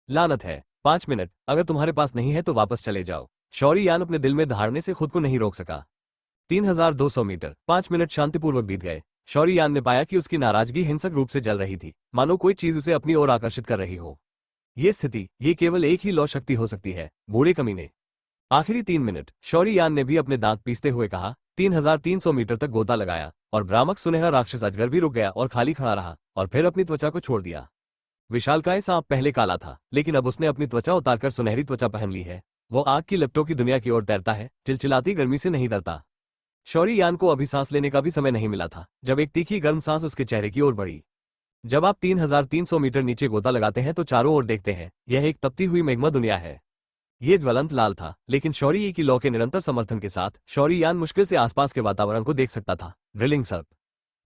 लानत है। 5 मिनट। अगर तुम्हारे पास नहीं है तो वापस चले जाओ। शौरी यान अपने दिल में धारने से खुद को नहीं रोक सका। 3200 मीटर। 5 मिनट शांतिपूर्वक बीत गए। शौरी यान ने पाया कि उसकी नाराजगी हिंसक रूप से जल रही थी, मानो कोई चीज उसे अपनी ओर आकर्षित कर रही हो। ये स्थिति, ये केवल एक ही लौ शक्ति हो सकती है, बूढ़े कमीने। आखिरी 3 मिनट। शौरी यान ने भी अपने दांत पीसते हुए कहा। 3300 मीटर तक गोता लगाया और भ्रामक सुनहरा राक्षस अजगर भी रुक गया और खाली खड़ा रहा और फिर अपनी त्वचा को छोड़ दिया। विशालकाय सांप पहले काला था, लेकिन अब उसने अपनी त्वचा उतारकर सुनहरी त्वचा पहन ली है। वो आग की लपटों की दुनिया की ओर तैरता है, चिलचिलाती गर्मी से नहीं डरता। शौरी यान को अभी सांस लेने का भी समय नहीं मिला था जब एक तीखी गर्म सांस उसके चेहरे की ओर बढ़ी। जब आप 3300 मीटर नीचे गोता लगाते हैं तो चारों ओर देखते हैं, यह एक तपती हुई मेघमा दुनिया है। ये ज्वलंत लाल था, लेकिन शौरी की लौ के निरंतर समर्थन के साथ शौरी यान मुश्किल से आसपास के वातावरण को देख सकता था। ड्रिलिंग सर्प।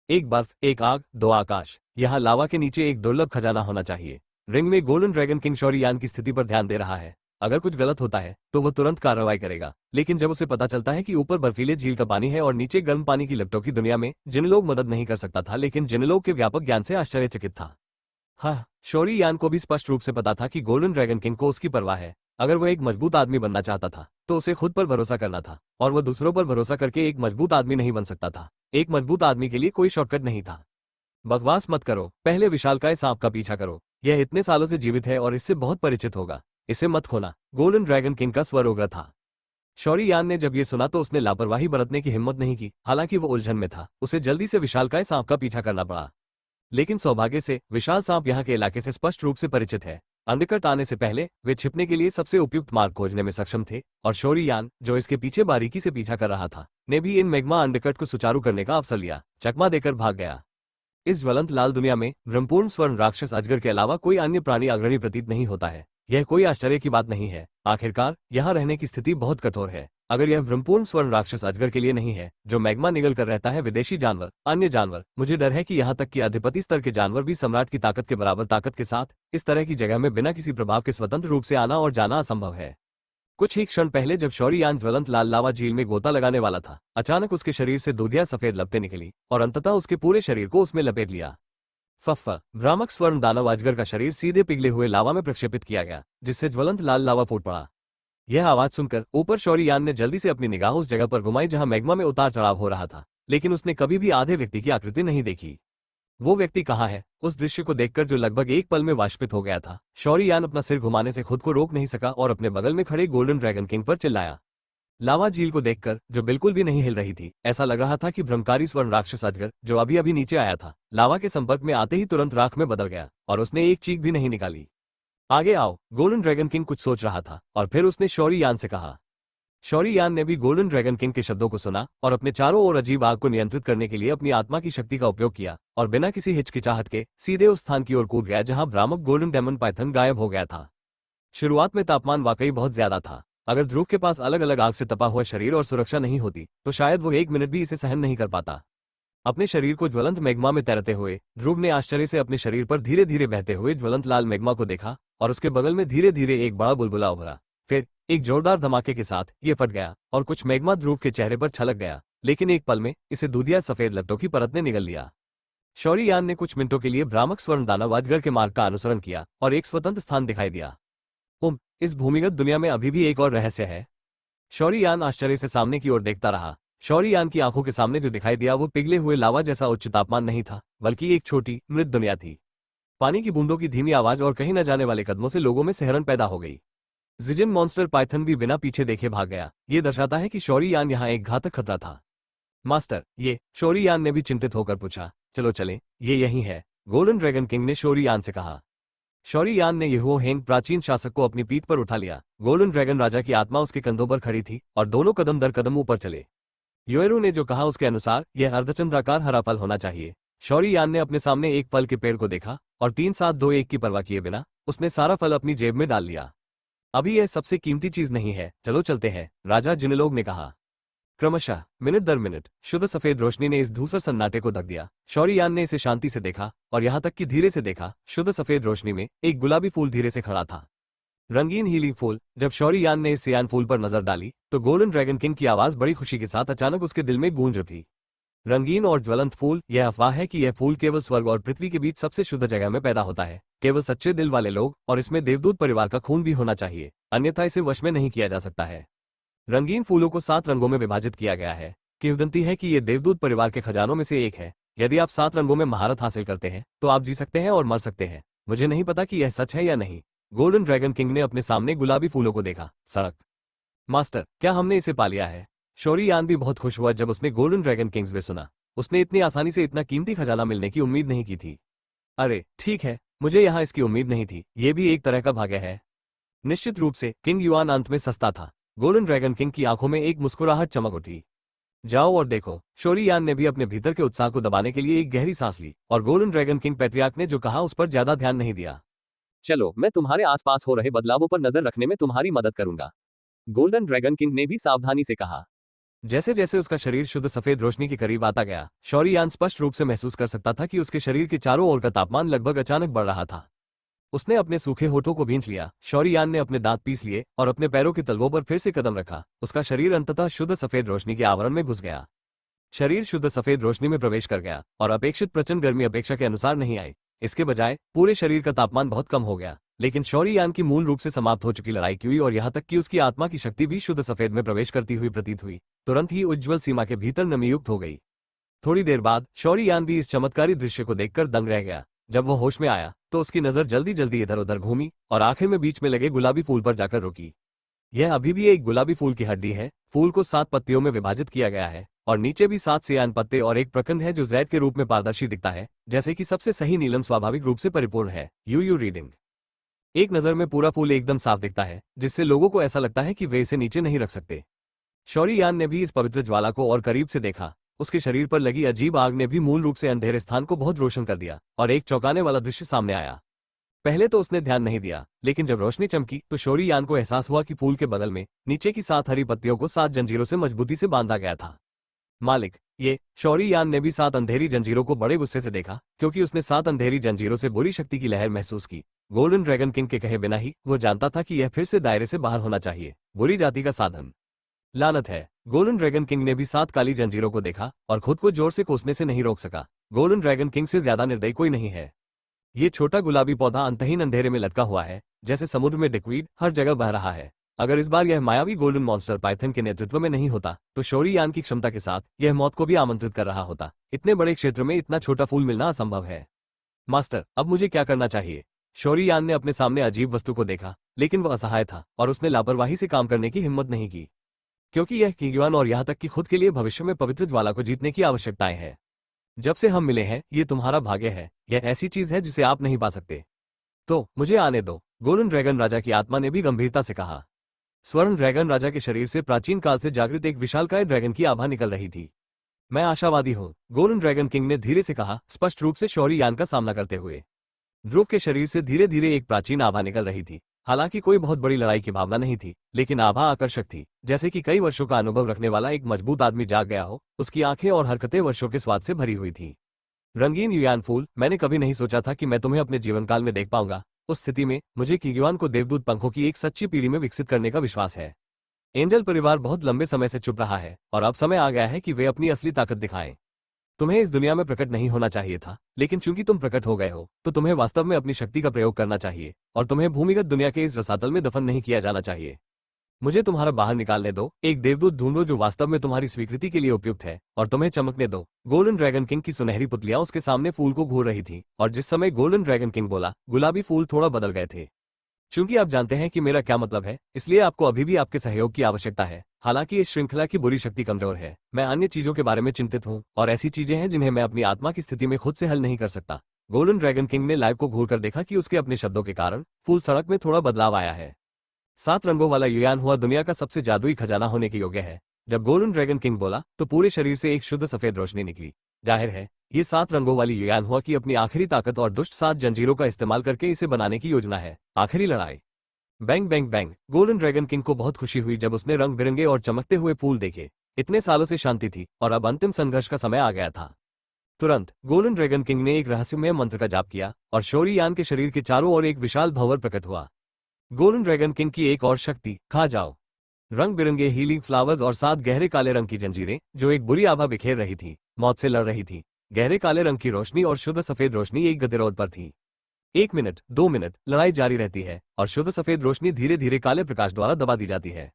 एक बर्फ, एक आग, 2 आकाश। यहाँ लावा के नीचे एक दुर्लभ खजाना होना चाहिए। रिंग में गोल्डन ड्रैगन किंग शौरी यान की स्थिति पर ध्यान दे रहा है। अगर कुछ गलत होता है तो वह तुरंत कार्रवाई करेगा, लेकिन जब उसे पता चलता है कि ऊपर बर्फीले झील का पानी है और नीचे गर्म पानी की लपटों की दुनिया में जिनलोग मदद नहीं कर सकता था, लेकिन जिनलोग के व्यापक ज्ञान से आश्चर्यचकित था। हाँ, शौरी यान को भी स्पष्ट रूप से पता था कि गोल्डन ड्रैगन किंग को उसकी परवाह है। अगर वह एक मजबूत आदमी बनना चाहता था तो उसे खुद पर भरोसा करना था, और वह दूसरों पर भरोसा करके एक मजबूत आदमी नहीं बन सकता था। एक मजबूत आदमी के लिए कोई शॉर्टकट नहीं था। बकवास मत करो, पहले विशालकाय सांप का पीछा करो। यह इतने सालों से जीवित है और इससे बहुत परिचित होगा। इसे मत खोना। गोल्डन ड्रैगन किंग का स्वर उग्र था। शौरी यान ने जब ये सुना तो उसने लापरवाही बरतने की हिम्मत नहीं की। हालांकि वो उलझन में था, उसे जल्दी से विशालकाय सांप का पीछा करना पड़ा। लेकिन सौभाग्य से विशाल सांप यहाँ के इलाके से स्पष्ट रूप से परिचित है। अंधकट आने से पहले वे छिपने के लिए सबसे उपयुक्त मार्ग खोजने में सक्षम थे, और शौरी यान, जो इसके पीछे बारीकी से पीछा कर रहा था, ने भी इन मेग्मा अंधकट को सुचारू करने का अवसर लिया। चकमा देकर भाग गया। इस ज्वलंत लाल दुनिया में ब्रह्मपूर्ण स्वर्ण राक्षस अजगर के अलावा कोई अन्य प्राणी अग्रणी प्रतीत नहीं होता है। यह कोई आश्चर्य की बात नहीं है। आखिरकार यहाँ रहने की स्थिति बहुत कठोर है। अगर यह ब्रह्मपूर्ण स्वर्ण राक्षस अजगर के लिए नहीं है, जो मैग्मा निगल कर रहता है, विदेशी जानवर, अन्य जानवर, मुझे डर है कि यहाँ तक कि अधिपति स्तर के जानवर भी सम्राट की ताकत के बराबर ताकत के साथ इस तरह की जगह में बिना किसी प्रभाव के स्वतंत्र रूप से आना और जाना असंभव है। कुछ ही क्षण पहले जब शौरी यान ज्वलंत लाल लावा झील में गोता लगाने वाला था, अचानक उसके शरीर से दूधिया सफेद लपटें निकली और अंततः उसके पूरे शरीर को उसमें लपेट लिया। फफ्फा। भ्रामक स्वर्ण दानव अजगर का शरीर सीधे पिघले हुए लावा में प्रक्षेपित किया गया, जिससे ज्वलंत लाल लावा फूट पड़ा। यह आवाज सुनकर ऊपर शौरी यान ने जल्दी से अपनी निगाह उस जगह पर घुमाई जहां मैग्मा में उतार चढ़ाव हो रहा था, लेकिन उसने कभी भी आधे व्यक्ति की आकृति नहीं देखी। वो व्यक्ति कहाँ है? उस दृश्य को देखकर जो लगभग एक पल में वाष्पित हो गया था, शौरी यान अपना सिर घुमाने से खुद को रोक नहीं सका और अपने बगल में खड़े गोल्डन ड्रैगन किंग पर चिल्लाया। लावा झील को देखकर, जो बिल्कुल भी नहीं हिल रही थी, ऐसा लग रहा था कि भ्रमकारी स्वर्ण राक्षस अजगर, जो अभी अभी नीचे आया था, लावा के संपर्क में आते ही तुरंत राख में बदल गया और उसने एक चीख भी नहीं निकाली। आगे आओ। गोल्डन ड्रैगन किंग कुछ सोच रहा था और फिर उसने शौरी यान से कहा। शौरी यान ने भी गोल्डन ड्रैगन किंग के शब्दों को सुना और अपने चारों ओर अजीब आग को नियंत्रित करने के लिए अपनी आत्मा की शक्ति का उपयोग किया और बिना किसी हिचकिचाहट के सीधे उस स्थान की ओर कूद गया जहां भ्रामक गोल्डन डेमन पाइथन गायब हो गया था। शुरुआत में तापमान वाकई बहुत ज्यादा था। अगर ध्रुव के पास अलग अलग आग से तपा हुआ शरीर और सुरक्षा नहीं होती तो शायद वो 1 मिनट भी इसे सहन नहीं कर पाता। अपने शरीर को ज्वलंत मैग्मा में तैरते हुए ध्रुव ने आश्चर्य से अपने शरीर पर धीरे धीरे बहते हुए ज्वलंत लाल मैग्मा को देखा और उसके बगल में धीरे धीरे एक बड़ा बुलबुला उभरा। फिर एक जोरदार धमाके के साथ ये फट गया और कुछ मैग्मा ध्रुव के चेहरे पर छलक गया, लेकिन एक पल में इसे दूधिया सफेद लपटों की परत ने निगल लिया। शौरी यान ने कुछ मिनटों के लिए भ्रामक स्वर्ण दानव अजगर के मार्ग का अनुसरण किया और एक स्वतंत्र स्थान दिखाई दिया। इस भूमिगत दुनिया में अभी भी एक और रहस्य है। शौरी यान आश्चर्य से सामने की ओर देखता रहा। शौरी यान की आंखों के सामने जो दिखाई दिया वो पिघले हुए लावा जैसा उच्च तापमान नहीं था, बल्कि एक छोटी मृत दुनिया थी। पानी की बूंदों की धीमी आवाज और कहीं न जाने वाले कदमों से लोगों में सिहरन पैदा हो गई। जिजन मॉन्स्टर पाइथन भी बिना पीछे देखे भाग गया। ये दर्शाता है कि शौरी यान यहाँ एक घातक खतरा था। मास्टर, ये? शौरी यान ने भी चिंतित होकर पूछा। चलो चलें, ये यही है, गोल्डन ड्रैगन किंग ने शौरी यान से कहा। शौरी यान ने यहो हेंग प्राचीन शासक को अपनी पीठ पर उठा लिया। गोल्डन ड्रैगन राजा की आत्मा उसके कंधों पर खड़ी थी और दोनों कदम दर कदम ऊपर चले। योएरू ने जो कहा उसके अनुसार यह अर्धचंद्राकार हरा फल होना चाहिए। शौरी यान ने अपने सामने एक फल के पेड़ को देखा और 3-7-2-1 की परवाह किए बिना उसने सारा फल अपनी जेब में डाल लिया। अभी यह सबसे कीमती चीज नहीं है, चलो चलते हैं, राजा जिनलोग ने कहा। क्रमशः मिनट दर मिनट शुद्ध सफेद रोशनी ने इस धूसर सन्नाटे को ढक दिया। शौर्ययान ने इसे शांति से देखा और यहाँ तक कि धीरे से देखा। शुद्ध सफेद रोशनी में एक गुलाबी फूल धीरे से खड़ा था, रंगीन हीलिंग फूल। जब शौर्ययान ने इस सियान फूल पर नजर डाली तो गोल्डन ड्रैगन किंग की आवाज बड़ी खुशी के साथ अचानक उसके दिल में गूंज उठी। रंगीन और ज्वलंत फूल, यह अफवाह है कि यह फूल केवल स्वर्ग और पृथ्वी के बीच सबसे शुद्ध जगह में पैदा होता है। केवल सच्चे दिल वाले लोग, और इसमें देवदूत परिवार का खून भी होना चाहिए, अन्यथा इसे वश में नहीं किया जा सकता है। रंगीन फूलों को 7 रंगों में विभाजित किया गया है। किंवदंती है कि ये देवदूत परिवार के खजानों में से एक है। यदि आप 7 रंगों में महारत हासिल करते हैं तो आप जी सकते हैं और मर सकते हैं। मुझे नहीं पता कि यह सच है या नहीं। गोल्डन ड्रैगन किंग ने अपने सामने गुलाबी फूलों को देखा। सड़क मास्टर, क्या हमने इसे पा लिया है? शौर्ययान भी बहुत खुश हुआ जब उसने गोल्डन ड्रैगन किंग्स वे सुना। उसने इतनी आसानी से इतना कीमती खजाना मिलने की उम्मीद नहीं की थी। अरे ठीक है, मुझे यहाँ इसकी उम्मीद नहीं थी। ये भी एक तरह का भाग्य है। निश्चित रूप से किंग युआन अंत में सस्ता था। गोल्डन ड्रैगन किंग की आंखों में एक मुस्कुराहट चमक उठी। जाओ और देखो। शौर्ययान ने भी अपने भीतर के उत्साह को दबाने के लिए एक गहरी सांस ली और गोल्डन ड्रैगन किंग पैट्रियार्क ने जो कहा उस पर ज्यादा ध्यान नहीं दिया। चलो, मैं तुम्हारे आसपास हो रहे बदलावों पर नजर रखने में तुम्हारी मदद करूंगा, गोल्डन ड्रैगन किंग ने भी सावधानी से कहा। जैसे जैसे उसका शरीर शुद्ध सफेद रोशनी के करीब आता गया, शौर्ययान स्पष्ट रूप से महसूस कर सकता था कि उसके शरीर के चारों ओर का तापमान लगभग अचानक बढ़ रहा था। उसने अपने सूखे होठों को भींच लिया। शौर्ययान ने अपने दांत पीस लिए और अपने पैरों के तलवों पर फिर से कदम रखा। उसका शरीर अंततः शुद्ध सफेद रोशनी के आवरण में घुस गया। शरीर शुद्ध सफेद रोशनी में प्रवेश कर गया और अपेक्षित प्रचंड गर्मी अपेक्षा के अनुसार नहीं आई। इसके बजाय पूरे शरीर का तापमान बहुत कम हो गया। लेकिन शौर्ययान की मूल रूप से समाप्त हो चुकी लड़ाई की हुई और यहाँ तक कि उसकी आत्मा की शक्ति भी शुद्ध सफेद में प्रवेश करती हुई प्रतीत हुई। तुरंत ही उज्ज्वल सीमा के भीतर नमीयुक्त हो गई। थोड़ी देर बाद शौर्ययान भी इस चमत्कारी दृश्य को देखकर दंग रह गया। जब वह होश में आया तो उसकी नजर जल्दी जल्दी इधर उधर घूमी और आखिर में बीच में लगे गुलाबी फूल पर जाकर रुकी। यह अभी भी एक गुलाबी फूल की हड्डी है। फूल को 7 पत्तियों में विभाजित किया गया है और नीचे भी 7 सियान पत्ते और एक प्रकंद है जो जैड के रूप में पारदर्शी दिखता है, जैसे कि सबसे सही नीलम स्वाभाविक रूप से परिपूर्ण है। You reading. एक नजर में पूरा फूल एकदम साफ दिखता है, जिससे लोगों को ऐसा लगता है कि वे इसे नीचे नहीं रख सकते। शौर्ययान ने भी इस पवित्र ज्वाला को और करीब से देखा। उसके शरीर पर लगी अजीब आग ने भी मूल रूप से अंधेरे स्थान को बहुत रोशन कर दिया और एक चौंकाने वाला दृश्य सामने आया। पहले तो उसने ध्यान नहीं दिया, लेकिन जब रोशनी चमकी तो शौर्ययान को एहसास हुआ कि फूल के बगल में नीचे की 7 हरी पत्तियों को 7 जंजीरों से मजबूती से बांधा गया था। मालिक, ये। शौर्ययान ने भी 7 अंधेरी जंजीरों को बड़े गुस्से से देखा, क्योंकि उसने 7 अंधेरी जंजीरों से बुरी शक्ति की लहर महसूस की। गोल्डन ड्रैगन किंग के कहे बिना ही वो जानता था कि यह फिर से दायरे से बाहर होना चाहिए। बुरी जाति का साधन। लानत है। गोल्डन ड्रैगन किंग ने भी 7 काली जंजीरों को देखा और खुद को जोर से कोसने से नहीं रोक सका। गोल्डन ड्रैगन किंग से ज्यादा निर्दयी कोई नहीं है। ये छोटा गुलाबी पौधा अंतहीन अंधेरे में लटका हुआ है, जैसे समुद्र में डिक्वीड हर जगह बह रहा है। अगर इस बार यह मायावी गोल्डन मॉन्स्टर पाइथन के नेतृत्व में नहीं होता तो शौर्ययान की क्षमता के साथ यह मौत को भी आमंत्रित कर रहा होता। इतने बड़े क्षेत्र में इतना छोटा फूल मिलना असंभव है। मास्टर, अब मुझे क्या करना चाहिए? शौर्ययान ने अपने सामने अजीब वस्तु को देखा, लेकिन वह असहाय था और उसने लापरवाही से काम करने की हिम्मत नहीं की, क्योंकि यह किंगयुआन और यहाँ तक कि खुद के लिए भविष्य में पवित्र ज्वाला को जीतने की आवश्यकताएं हैं। जब से हम मिले हैं, ये तुम्हारा भाग्य है। यह ऐसी चीज है जिसे आप नहीं पा सकते। तो मुझे आने दो, गोल्डन ड्रैगन राजा की आत्मा ने भी गंभीरता से कहा। स्वर्ण ड्रैगन राजा के शरीर से प्राचीन काल से जागृत एक विशालकाय ड्रैगन की आभा निकल रही थी। मैं आशावादी हूँ, गोल्डन ड्रैगन किंग ने धीरे से कहा, स्पष्ट रूप से शौर्ययान का सामना करते हुए। ध्रुव के शरीर से धीरे धीरे एक प्राचीन आभा निकल रही थी। हालांकि कोई बहुत बड़ी लड़ाई की भावना नहीं थी, लेकिन आभा आकर्षक थी, जैसे कि कई वर्षों का अनुभव रखने वाला एक मजबूत आदमी जाग गया हो। उसकी आंखें और हरकतें वर्षों के स्वाद से भरी हुई थी। रंगीन युआन फूल, मैंने कभी नहीं सोचा था कि मैं तुम्हें अपने जीवनकाल में देख पाऊंगा। उस स्थिति में मुझे किंगयुआन को देवदूत पंखों की एक सच्ची पीढ़ी में विकसित करने का विश्वास है। एंजल परिवार बहुत लंबे समय से चुप रहा है और अब समय आ गया है कि वे अपनी असली ताकत दिखाएं। तुम्हें इस दुनिया में प्रकट नहीं होना चाहिए था, लेकिन चूंकि तुम प्रकट हो गए हो तो तुम्हें वास्तव में अपनी शक्ति का प्रयोग करना चाहिए और तुम्हें भूमिगत दुनिया के इस रसातल में दफन नहीं किया जाना चाहिए। मुझे तुम्हारा बाहर निकालने दो। एक देवदूत ढूंढो जो वास्तव में तुम्हारी स्वीकृति के लिए उपयुक्त है, और तुम्हें चमकने दो। गोल्डन ड्रैगन किंग की सुनहरी पुतलियां उसके सामने फूल को घूर रही थी, और जिस समय गोल्डन ड्रैगन किंग बोला, गुलाबी फूल थोड़ा बदल गए थे। चूंकि आप जानते हैं कि मेरा क्या मतलब है, इसलिए आपको अभी भी आपके सहयोग की आवश्यकता है। हालांकि इस श्रृंखला की बुरी शक्ति कमजोर है। मैं अन्य चीजों के बारे में चिंतित हूँ, और ऐसी चीजें हैं जिन्हें मैं अपनी आत्मा की स्थिति में खुद से हल नहीं कर सकता। गोल्डन ड्रैगन किंग ने लाइव को घूर कर देखा कि उसके अपने शब्दों के कारण फूल सड़क में थोड़ा बदलाव आया है। 7 रंगों वाला युआन हुआ दुनिया का सबसे जादुई खजाना होने के योग्य है। जब गोल्डन ड्रैगन किंग बोला तो पूरे शरीर से एक शुद्ध सफेद रोशनी निकली। जाहिर है, ये 7 रंगों वाली युआन हुआ की अपनी आखिरी ताकत और दुष्ट 7 जंजीरों का इस्तेमाल करके इसे बनाने की योजना है। आखिरी लड़ाई। Bang bang bang. Golden dragon king को बहुत खुशी हुई जब उसने रंग बिरंगे और चमकते हुए फूल देखे। इतने सालों से शांति थी और अब अंतिम संघर्ष का समय आ गया था। तुरंत गोल्डन ड्रैगन किंग ने एक रहस्यमय मंत्र का जाप किया और शोरी यान के शरीर के चारों ओर एक विशाल भंवर प्रकट हुआ। गोल्डन ड्रैगन किंग की एक और शक्ति, खा जाओ। रंग बिरंगे हीलिंग फ्लावर्स और 7 गहरे काले रंग की जंजीरें जो एक बुरी आभा बिखेर रही थी, मौत से लड़ रही थी। गहरे काले रंग की रोशनी और शुद्ध सफेद रोशनी एक गतिरोध पर थी। 1 मिनट, 2 मिनट लड़ाई जारी रहती है और शुद्ध सफेद रोशनी धीरे धीरे काले प्रकाश द्वारा दबा दी जाती है।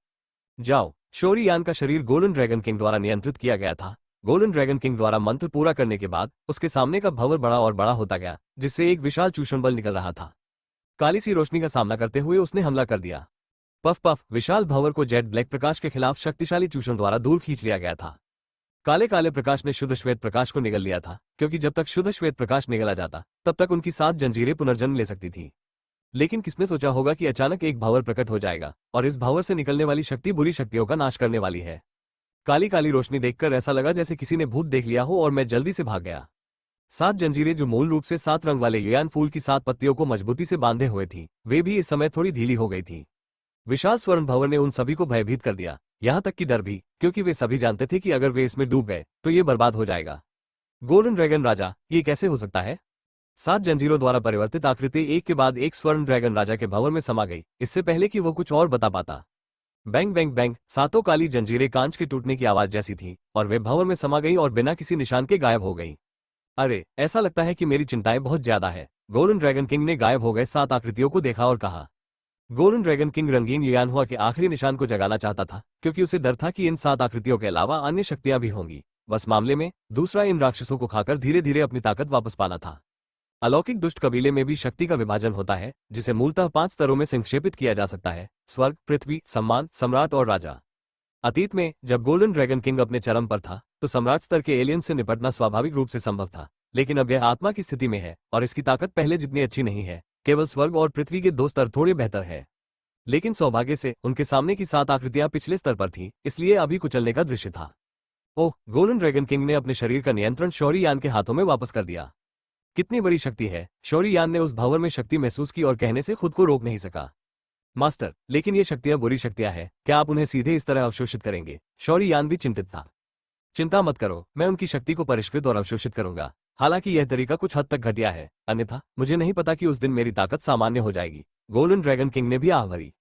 जाओ। शोरी यान का शरीर गोल्डन ड्रैगन किंग द्वारा नियंत्रित किया गया था। गोल्डन ड्रैगन किंग द्वारा मंत्र पूरा करने के बाद उसके सामने का भंवर बड़ा और बड़ा होता गया, जिससे एक विशाल चूषण बल निकल रहा था। काली सी रोशनी का सामना करते हुए उसने हमला कर दिया। पफ पफ, विशाल भंवर को जेट ब्लैक प्रकाश के खिलाफ शक्तिशाली चूषण द्वारा दूर खींच लिया गया था। काले काले प्रकाश ने शुद्ध श्वेत प्रकाश को निगल लिया था, क्योंकि जब तक शुद्ध श्वेत प्रकाश निगला जाता तब तक उनकी 7 जंजीरें पुनर्जन्म ले सकती थी। लेकिन किसने सोचा होगा कि अचानक एक भंवर प्रकट हो जाएगा और इस भंवर से निकलने वाली शक्ति बुरी शक्तियों का नाश करने वाली है। काली काली रोशनी देखकर ऐसा लगा जैसे किसी ने भूत देख लिया हो और मैं जल्दी से भाग गया। 7 जंजीरें जो मूल रूप से 7 रंग वाले युयान फूल की 7 पत्तियों को मजबूती से बांधे हुए थी, वे भी इस समय थोड़ी ढीली हो गई थी। विशाल स्वर्ण भंवर ने उन सभी को भयभीत कर दिया, यहां तक कि डर भी, क्योंकि वे सभी जानते थे कि अगर वे इसमें डूब गए तो ये बर्बाद हो जाएगा। गोल्डन ड्रैगन राजा, ये कैसे हो सकता है? 7 जंजीरों द्वारा परिवर्तित आकृति एक के बाद एक स्वर्ण ड्रैगन राजा के भंवर में समा गई, इससे पहले कि वो कुछ और बता पाता। बैंग बैंग बैंग, 7 काली जंजीरें कांच के टूटने की आवाज जैसी थी और वे भंवर में समा गई और बिना किसी निशान के गायब हो गई। अरे, ऐसा लगता है कि मेरी चिंताएं बहुत ज्यादा है। गोल्डन ड्रैगन किंग ने गायब हो गए 7 आकृतियों को देखा और कहा। गोल्डन ड्रैगन किंग रंगीन युयानहुआ के आखिरी निशान को जगाना चाहता था, क्योंकि उसे डर था कि इन 7 आकृतियों के अलावा अन्य शक्तियां भी होंगी। बस मामले में दूसरा इन राक्षसों को खाकर धीरे धीरे अपनी ताकत वापस पाना था। अलौकिक दुष्ट कबीले में भी शक्ति का विभाजन होता है, जिसे मूलतः 5 स्तरों में संक्षेपित किया जा सकता है: स्वर्ग, पृथ्वी, सम्मान, सम्राट और राजा। अतीत में जब गोल्डन ड्रैगन किंग अपने चरम पर था तो सम्राट स्तर के एलियन से निपटना स्वाभाविक रूप से संभव था, लेकिन अब यह आत्मा की स्थिति में है और इसकी ताकत पहले जितनी अच्छी नहीं है। केवल स्वर्ग और पृथ्वी के 2 स्तर थोड़े बेहतर है, लेकिन सौभाग्य से उनके सामने की 7 आकृतियां पिछले स्तर पर थीं, इसलिए अभी कुचलने का दृश्य था। ओह, गोल्डन ड्रैगन किंग ने अपने शरीर का नियंत्रण शौरी यान के हाथों में वापस कर दिया। कितनी बड़ी शक्ति है! शौरी यान ने उस भंवर में शक्ति महसूस की और कहने से खुद को रोक नहीं सका। मास्टर, लेकिन ये शक्तियां बुरी शक्तियां हैं, क्या आप उन्हें सीधे इस तरह अवशोषित करेंगे? शौरी यान भी चिंतित था। चिंता मत करो, मैं उनकी शक्ति को परिष्कृत और अवशोषित करूंगा। हालांकि यह तरीका कुछ हद तक घटिया है, अन्यथा मुझे नहीं पता कि उस दिन मेरी ताकत सामान्य हो जाएगी। गोल्डन ड्रैगन किंग ने भी आह भरी।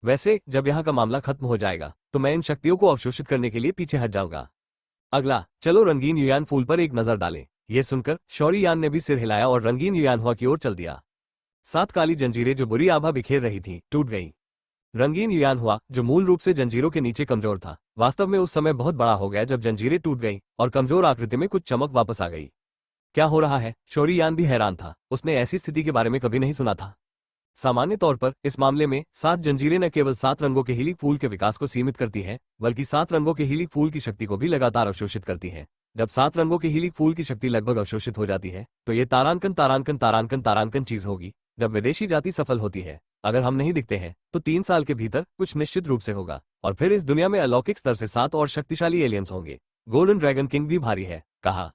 वैसे जब यहाँ का मामला खत्म हो जाएगा तो मैं इन शक्तियों को अवशोषित करने के लिए पीछे हट जाऊंगा। अगला, चलो रंगीन युयान फूल पर एक नजर डालें। यह सुनकर शौरी यान ने भी सिर हिलाया और रंगीन युयानहुआ की ओर चल दिया। 7 काली जंजीरें जो बुरी आभा बिखेर रही थी, टूट गई। रंगीन युयानहुआ, जो मूल रूप से जंजीरों के नीचे कमजोर था, वास्तव में उस समय बहुत बड़ा हो गया जब जंजीरें टूट गईं और कमजोर आकृति में कुछ चमक वापस आ गई। क्या हो रहा है? शौरी यान भी हैरान था, उसने ऐसी स्थिति के बारे में कभी नहीं सुना था। सामान्य तौर पर इस मामले में 7 जंजीरें न केवल 7 रंगों के हीलिंग फूल के विकास को सीमित करती है, बल्कि 7 रंगों के हीलिंग फूल की शक्ति को भी लगातार अवशोषित करती है। जब 7 रंगों के हीलिंग फूल की शक्ति लगभग अवशोषित हो जाती है तो ये तारांकन तारांकन तारांकन तारांकन चीज होगी। जब विदेशी जाति सफल होती है, अगर हम नहीं दिखते हैं तो 3 साल के भीतर कुछ निश्चित रूप से होगा और फिर इस दुनिया में अलौकिक स्तर से 7 और शक्तिशाली एलियंस होंगे। गोल्डन ड्रैगन किंग भी भारी है, कहा।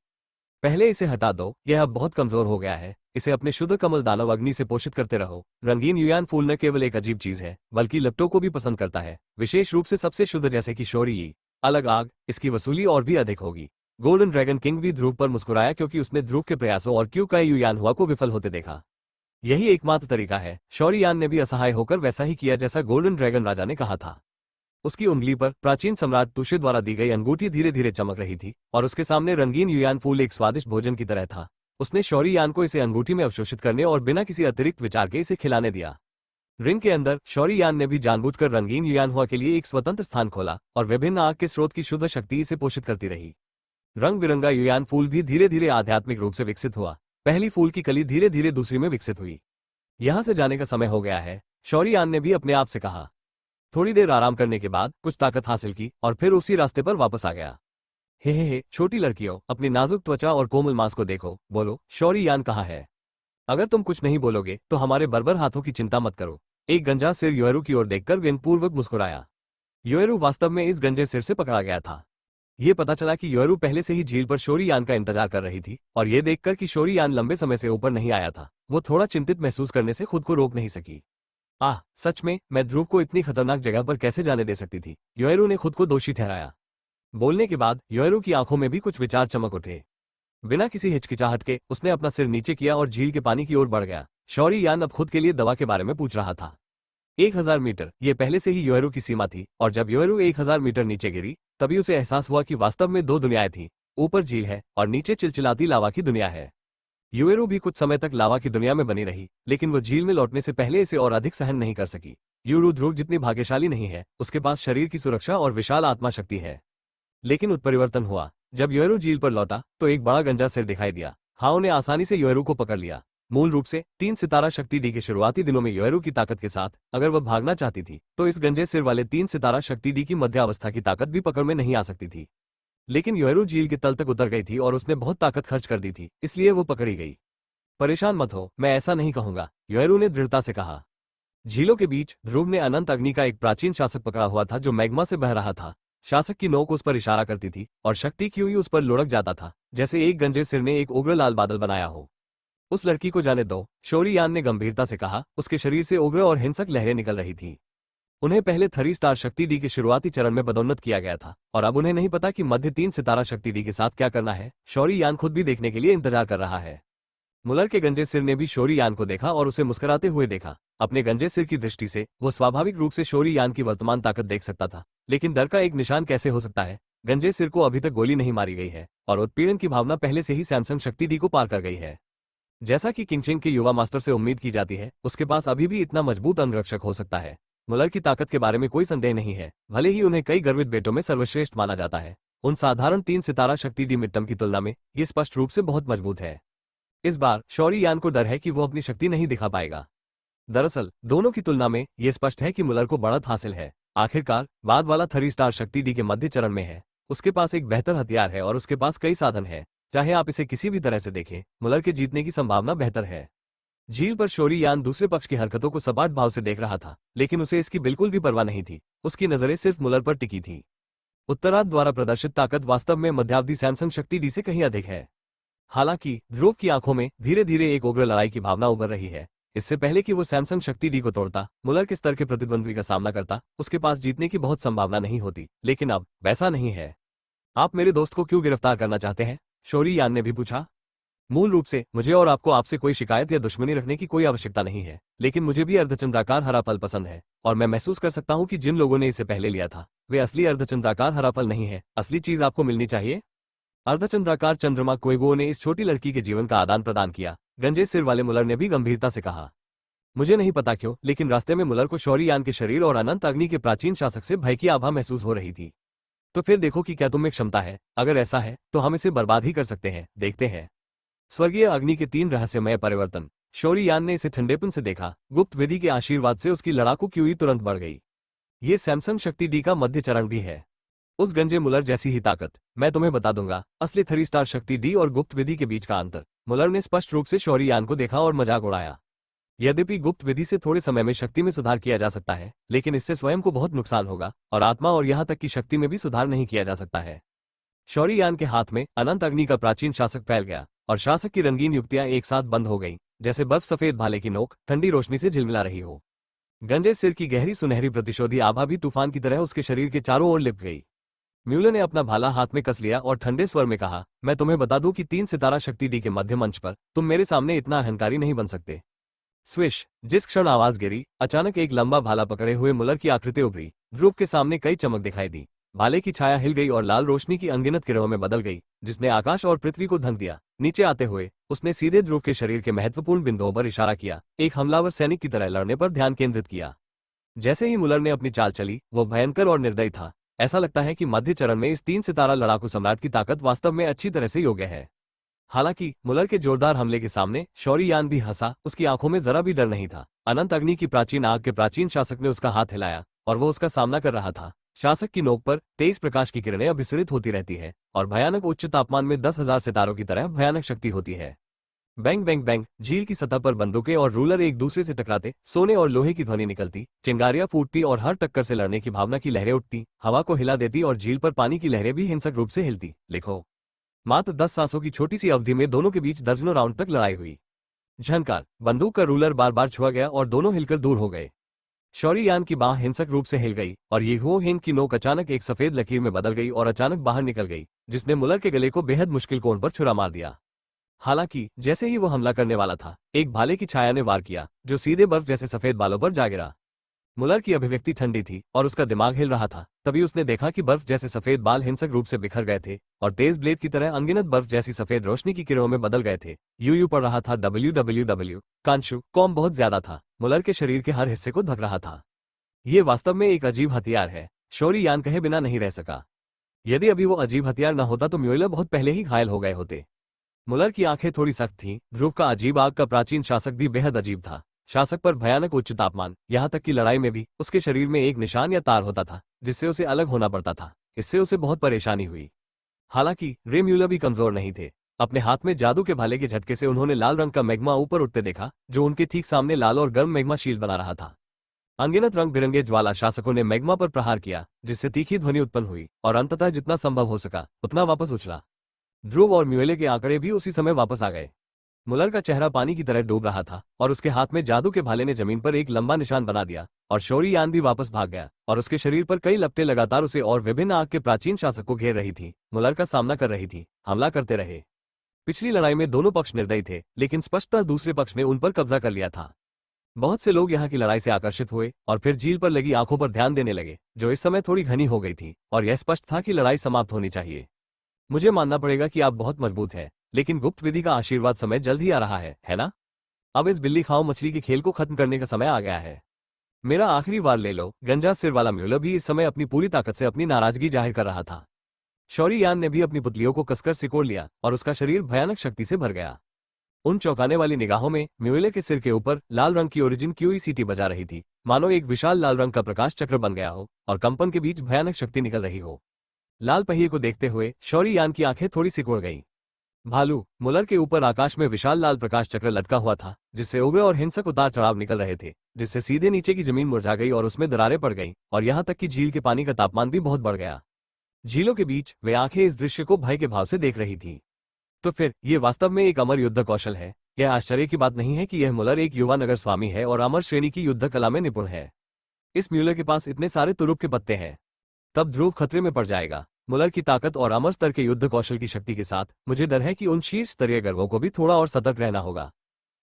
पहले इसे हटा दो, यह अब बहुत कमजोर हो गया है। इसे अपने शुद्ध कमल दानव अग्नि से पोषित करते रहो। रंगीन युयान फूल न केवल एक अजीब चीज है, बल्कि लपटों को भी पसंद करता है, विशेष रूप से सबसे शुद्ध जैसे कि शौरी। अलग आग, इसकी वसूली और भी अधिक होगी। गोल्डन ड्रैगन किंग भी ध्रुव पर मुस्कुराया, क्योंकि उसने ध्रुव के प्रयासों और क्यू का युयानहुआ को विफल होते देखा। यही एकमात्र तरीका है। शौरी यान ने भी असहाय होकर वैसा ही किया जैसा गोल्डन ड्रैगन राजा ने कहा था। उसकी उंगली पर प्राचीन सम्राट तुशे द्वारा दी गई अंगूठी धीरे धीरे चमक रही थी और उसके सामने रंगीन युयान फूल एक स्वादिष्ट भोजन की तरह था। उसने शौरी यान को इसे अंगूठी में अवशोषित करने और बिना किसी अतिरिक्त विचार के इसे खिलाने दिया। रिंग के अंदर शौरी यान ने भी जानबूझकर रंगीन युयानहुआ के लिए एक स्वतंत्र स्थान खोला और विभिन्न आग के स्रोत की शुद्ध शक्ति इसे पोषित करती रही। रंग बिरंगा युयान फूल भी धीरे धीरे आध्यात्मिक रूप से विकसित हुआ। पहली फूल की कली धीरे धीरे दूसरी में विकसित हुई। यहां से जाने का समय हो गया है, शौरी यान ने भी अपने आप से कहा। थोड़ी देर आराम करने के बाद कुछ ताकत हासिल की और फिर उसी रास्ते पर वापस आ गया। हे, छोटी लड़कियों, अपनी नाजुक त्वचा और कोमल मांस को देखो, बोलो, शौरी यान कहाँ है? अगर तुम कुछ नहीं बोलोगे तो हमारे बर्बर हाथों की चिंता मत करो। एक गंजा सिर योएरू की ओर देखकर विनपूर्वक मुस्कुराया। योएरू वास्तव में इस गंजे सिर से पकड़ा गया था। ये पता चला कि योएरू पहले से ही झील पर शौरी यान का इंतजार कर रही थी और ये देखकर कि शौरी यान लंबे समय से ऊपर नहीं आया था, वो थोड़ा चिंतित महसूस करने से खुद को रोक नहीं सकी। आह, सच में मैं ध्रुव को इतनी खतरनाक जगह पर कैसे जाने दे सकती थी? योएरू ने खुद को दोषी ठहराया। बोलने के बाद योएरू की आंखों में भी कुछ विचार चमक उठे। बिना किसी हिचकिचाहट के उसने अपना सिर नीचे किया और झील के पानी की ओर बढ़ गया। शौरी यान अब खुद के लिए दवा के बारे में पूछ रहा था। 1000 मीटर, ये पहले से ही योएरू की सीमा थी, और जब योएरू 1000 मीटर नीचे गिरी तभी उसे एहसास हुआ कि वास्तव में दो दुनियाएं थी। ऊपर झील है और नीचे चिलचिलाती लावा की दुनिया है। योएरू भी कुछ समय तक लावा की दुनिया में बनी रही, लेकिन वो झील में लौटने से पहले इसे और अधिक सहन नहीं कर सकी। यूरू ध्रुव जितनी भाग्यशाली नहीं है, उसके पास शरीर की सुरक्षा और विशाल आत्मा शक्ति है। लेकिन उत्परिवर्तन हुआ। जब योएरू झील पर लौटा तो एक बड़ा गंजा सिर दिखाई दिया। हाओ ने आसानी से योएरू को पकड़ लिया। मूल रूप से 3 सितारा शक्ति डी के शुरुआती दिनों में योएरू की ताकत के साथ अगर वह भागना चाहती थी तो इस गंजे सिर वाले 3 सितारा शक्ति डी की मध्यावस्था की ताकत भी पकड़ में नहीं आ सकती थी। लेकिन योएरू झील के तल तक उतर गई थी और उसने बहुत ताकत खर्च कर दी थी, इसलिए वो पकड़ी गई। परेशान मत हो, मैं ऐसा नहीं कहूंगा, योएरू ने दृढ़ता से कहा। झीलों के बीच ध्रुव ने अनंत अग्नि का एक प्राचीन शासक पकड़ा हुआ था जो मैग्मा से बह रहा था। शासक की नोक उस पर इशारा करती थी और शक्ति क्यूई उस पर लुढ़क जाता था, जैसे एक गंजे सिर ने एक उग्र लाल बादल बनाया हो। उस लड़की को जाने दो, शौरी यान ने गंभीरता से कहा। उसके शरीर से उग्र और हिंसक लहरें निकल रही थी। उन्हें पहले 3 स्टार शक्ति डी के शुरुआती चरण में पदोन्नत किया गया था और अब उन्हें नहीं पता कि मध्य 3 सितारा शक्ति डी के साथ क्या करना है। शौरी यान खुद भी देखने के लिए इंतजार कर रहा है। मुलर के गंजे सिर ने भी शौरी यान को देखा और उसे मुस्कुराते हुए देखा। अपने गंजे सिर की दृष्टि से वो स्वाभाविक रूप से शौरी यान की वर्तमान ताकत देख सकता था, लेकिन डर का एक निशान कैसे हो सकता है। गंजे सिर को अभी तक गोली नहीं मारी गई है और उत्पीड़न की भावना पहले से ही सैमसंग शक्ति डी को पार कर गई है। जैसा कि किंगचेंग के युवा मास्टर से उम्मीद की जाती है, उसके पास अभी भी इतना मजबूत अंगरक्षक हो सकता है। मुलर की ताकत के बारे में कोई संदेह नहीं है, भले ही उन्हें कई गर्वित बेटों में सर्वश्रेष्ठ माना जाता है। उन साधारण 3 सितारा शक्ति डी मिट्टम की तुलना में ये स्पष्ट रूप से बहुत मजबूत है। इस बार शौरी यान को डर है कि वो अपनी शक्ति नहीं दिखा पाएगा। दरअसल दोनों की तुलना में ये स्पष्ट है कि मुलर को बढ़त हासिल है। आखिरकार बाद वाला 3 स्टार शक्ति डी के मध्य चरण में है। उसके पास एक बेहतर हथियार है और उसके पास कई साधन है। चाहे आप इसे किसी भी तरह से देखें, मुलर के जीतने की संभावना बेहतर है। झील पर शौरी यान दूसरे पक्ष की हरकतों को सपाट भाव से देख रहा था, लेकिन उसे इसकी बिल्कुल भी परवाह नहीं थी। उसकी नजरें सिर्फ मुलर पर टिकी थी। उत्तरार्ध द्वारा प्रदर्शित ताकत वास्तव में मध्यावधि सैमसंग शक्ति डी से कहीं अधिक है। हालांकि ध्रुव की आंखों में धीरे धीरे एक उग्र लड़ाई की भावना उभर रही है। इससे पहले कि वो सैमसंग शक्ति डी को तोड़ता, मुलर के स्तर के प्रतिद्वंद्वी का सामना करता, उसके पास जीतने की बहुत संभावना नहीं होती। लेकिन अब वैसा नहीं है। आप मेरे दोस्त को क्यों गिरफ्तार करना चाहते हैं? शौरी यान ने भी पूछा। मूल रूप से मुझे और आपको आपसे कोई शिकायत या दुश्मनी रखने की कोई आवश्यकता नहीं है, लेकिन मुझे भी अर्धचंद्राकार हरा फल पसंद है और मैं महसूस कर सकता हूं कि जिन लोगों ने इसे पहले लिया था वे असली अर्धचंद्राकार हरा फल नहीं है। असली चीज आपको मिलनी चाहिए। अर्धचंद्राकार चंद्रमा कोएगो ने इस छोटी लड़की के जीवन का आदान प्रदान किया, गंजे सिर वाले मुलर ने भी गंभीरता से कहा। मुझे नहीं पता क्यों, लेकिन रास्ते में मुलर को शौरी यान के शरीर और अनंत अग्नि के प्राचीन शासक से भय की आभा महसूस हो रही थी। तो फिर देखो कि क्या तुम में क्षमता है। अगर ऐसा है तो हम इसे बर्बाद ही कर सकते हैं। देखते हैं। स्वर्गीय अग्नि के 3 रहस्यमय परिवर्तन। शौरी यान ने इसे ठंडेपन से देखा। गुप्त विधि के आशीर्वाद से उसकी लड़ाकू क्यूई तुरंत बढ़ गई। ये सैमसंग शक्ति डी का मध्य चरण भी है। उस गंजे मुलर जैसी ही ताकत। मैं तुम्हें बता दूंगा असली 3 स्टार शक्ति डी और गुप्त विधि के बीच का अंतर। मुलर ने स्पष्ट रूप से शौरी यान को देखा और मजाक उड़ाया। यद्यपि गुप्त विधि से थोड़े समय में शक्ति में सुधार किया जा सकता है, लेकिन इससे स्वयं को बहुत नुकसान होगा और आत्मा और यहां तक कि शक्ति में भी सुधार नहीं किया जा सकता है। शौरी यान के हाथ में अनंत अग्नि का प्राचीन शासक फैल गया और शासक की रंगीन युक्तियां एक साथ बंद हो गईं, जैसे बर्फ सफेद भाले की नोक ठंडी रोशनी से झिलमिला रही हो। गंजे सिर की गहरी सुनहरी प्रतिशोधी आभा भी तूफान की तरह उसके शरीर के चारों ओर लिपट गई। म्यूलर ने अपना भाला हाथ में कस लिया और ठंडे स्वर में कहा, मैं तुम्हें बता दूं कि 3 सितारा शक्ति डी के मध्य मंच पर तुम मेरे सामने इतना अहंकारी नहीं बन सकते। स्विश। जिस क्षण आवाज गिरी, अचानक एक लंबा भाला पकड़े हुए मुलर की आकृति उभरी। ध्रुव के सामने कई चमक दिखाई दी। भाले की छाया हिल गई और लाल रोशनी की अनगिनत किरणों में बदल गई, जिसने आकाश और पृथ्वी को ढक दिया। नीचे आते हुए उसने सीधे ध्रुव के शरीर के महत्वपूर्ण बिंदुओं पर इशारा किया, एक हमलावर सैनिक की तरह लड़ने पर ध्यान केंद्रित किया। जैसे ही मुलर ने अपनी चाल चली, वो भयंकर और निर्दयी था। ऐसा लगता है कि मध्य चरण में इस 3 सितारा लड़ाकू सम्राट की ताकत वास्तव में अच्छी तरह से योग्य है। हालांकि मुलर के जोरदार हमले के सामने शौरी यान भी हंसा। उसकी आंखों में जरा भी डर नहीं था। अनंत अग्नि की प्राचीन आग के प्राचीन शासक ने उसका हाथ हिलाया और वो उसका सामना कर रहा था। शासक की नोक पर तेज प्रकाश की किरणें अभिसरित होती रहती है और भयानक उच्च तापमान में 10,000 सितारों की तरह भयानक शक्ति होती है। Bang bang bang. झील की सतह पर बंदूकें और रूलर एक दूसरे से टकराते, सोने और लोहे की ध्वनि निकलती, चिंगारियां फूटती और हर टक्कर से लड़ने की भावना की लहरें उठती, हवा को हिला देती और झील पर पानी की लहरें भी हिंसक रूप से हिलती। लिखो। मात्र 10 सांसों की छोटी सी अवधि में दोनों के बीच दर्जनों राउंड तक लड़ाई हुई। झनकार। बंदूक का रूलर बार बार छुआ गया और दोनों हिलकर दूर हो गए। शौर्ययान की बाह हिंसक रूप से हिल गई और ये हो हिंद की नोक अचानक एक सफेद लकीर में बदल गई और अचानक बाहर निकल गई, जिसने मुलर के गले को बेहद मुश्किल कोण पर छुरा मार दिया। हालांकि जैसे ही वो हमला करने वाला था, एक भाले की छाया ने वार किया जो सीधे बर्फ जैसे सफेद बालों पर जा गिरा। मुलर की अभिव्यक्ति ठंडी थी और उसका दिमाग हिल रहा था। तभी उसने देखा कि बर्फ जैसे सफेद बाल हिंसक रूप से बिखर गए थे और तेज ब्लेड की तरह अनगिनत बर्फ जैसी सफेद रोशनी की किरणों में बदल गए थे। यू पड़ रहा था www कांशु कॉम बहुत ज्यादा था, मुलर के शरीर के हर हिस्से को ढक रहा था। ये वास्तव में एक अजीब हथियार है, शौर्ययान कहे बिना नहीं रह सका। यदि अभी वो अजीब हथियार न होता तो म्यूलर बहुत पहले ही घायल हो गए होते। मुलर की आंखें थोड़ी सख्त थीं। ध्रुव का अजीब आग का प्राचीन शासक भी बेहद अजीब था। शासक पर भयानक उच्च तापमान, यहाँ तक कि लड़ाई में भी उसके शरीर में एक निशान या तार होता था जिससे उसे अलग होना पड़ता था। इससे उसे बहुत परेशानी हुई। हालांकि रे म्यूलर भी कमजोर नहीं थे। अपने हाथ में जादू के भाले के झटके से उन्होंने लाल रंग का मैग्मा ऊपर उठते देखा जो उनके ठीक सामने लाल और गर्म मैग्मा शील्ड बना रहा था। अनगिनत रंग बिरंगे ज्वाला शासकों ने मैग्मा पर प्रहार किया जिससे तीखी ध्वनि उत्पन्न हुई और अंततः जितना संभव हो सका उतना वापस उछला। ध्रुव और म्यूले के आंकड़े भी उसी समय वापस आ गए। मुलर का चेहरा पानी की तरह डूब रहा था और उसके हाथ में जादू के भाले ने जमीन पर एक लंबा निशान बना दिया और शौर्ययान भी वापस भाग गया और उसके शरीर पर कई लपटें लगातार उसे और विभिन्न आग के प्राचीन शासक को घेर रही थी, मुलर का सामना कर रही थी, हमला करते रहे। पिछली लड़ाई में दोनों पक्ष निर्दयी थे, लेकिन स्पष्टतः दूसरे पक्ष ने उन पर कब्जा कर लिया था। बहुत से लोग यहाँ की लड़ाई से आकर्षित हुए और फिर झील पर लगी आंखों पर ध्यान देने लगे जो इस समय थोड़ी घनी हो गई थी और यह स्पष्ट था कि लड़ाई समाप्त होनी चाहिए। मुझे मानना पड़ेगा कि आप बहुत मजबूत हैं, लेकिन गुप्त विधि का आशीर्वाद समय जल्द ही आ रहा है ना? अब इस बिल्ली खाओ मछली के खेल को खत्म करने का समय आ गया है। मेरा आखिरी वार ले लो। गंजा सिर वाला म्यूलर भी इस समय अपनी पूरी ताकत से अपनी नाराजगी जाहिर कर रहा था। शौर्ययान ने भी अपनी पुतलियों को कसकर सिकोड़ लिया और उसका शरीर भयानक शक्ति से भर गया। उन चौंकाने वाली निगाहों में म्यूले के सिर के ऊपर लाल रंग की ओरिजिन क्यूई सीटी बजा रही थी, मानो एक विशाल लाल रंग का प्रकाश चक्र बन गया हो और कंपन के बीच भयानक शक्ति निकल रही हो। लाल पहिए को देखते हुए शौर्ययान की आंखें थोड़ी सिकुड़ गईं। भालू मुलर के ऊपर आकाश में विशाल लाल प्रकाश चक्र लटका हुआ था जिससे उग्र और हिंसक उतार चढ़ाव निकल रहे थे, जिससे सीधे नीचे की जमीन मुरझा गई और उसमें दरारें पड़ गईं और यहाँ तक कि झील के पानी का तापमान भी बहुत बढ़ गया। झीलों के बीच वे आंखें इस दृश्य को भय के भाव से देख रही थीं। तो फिर ये वास्तव में एक अमर युद्ध कौशल है। यह आश्चर्य की बात नहीं है कि यह मुलर एक युवा नगर स्वामी है और अमर श्रेणी की युद्ध कला में निपुण है। इस म्यूलर के पास इतने सारे तुरुप के पत्ते हैं, तब ध्रुव खतरे में पड़ जाएगा। मुलर की ताकत और अमर स्तर के युद्ध कौशल की शक्ति के साथ मुझे डर है कि उन शीर्ष स्तरीय गर्वों को भी थोड़ा और सतर्क रहना होगा।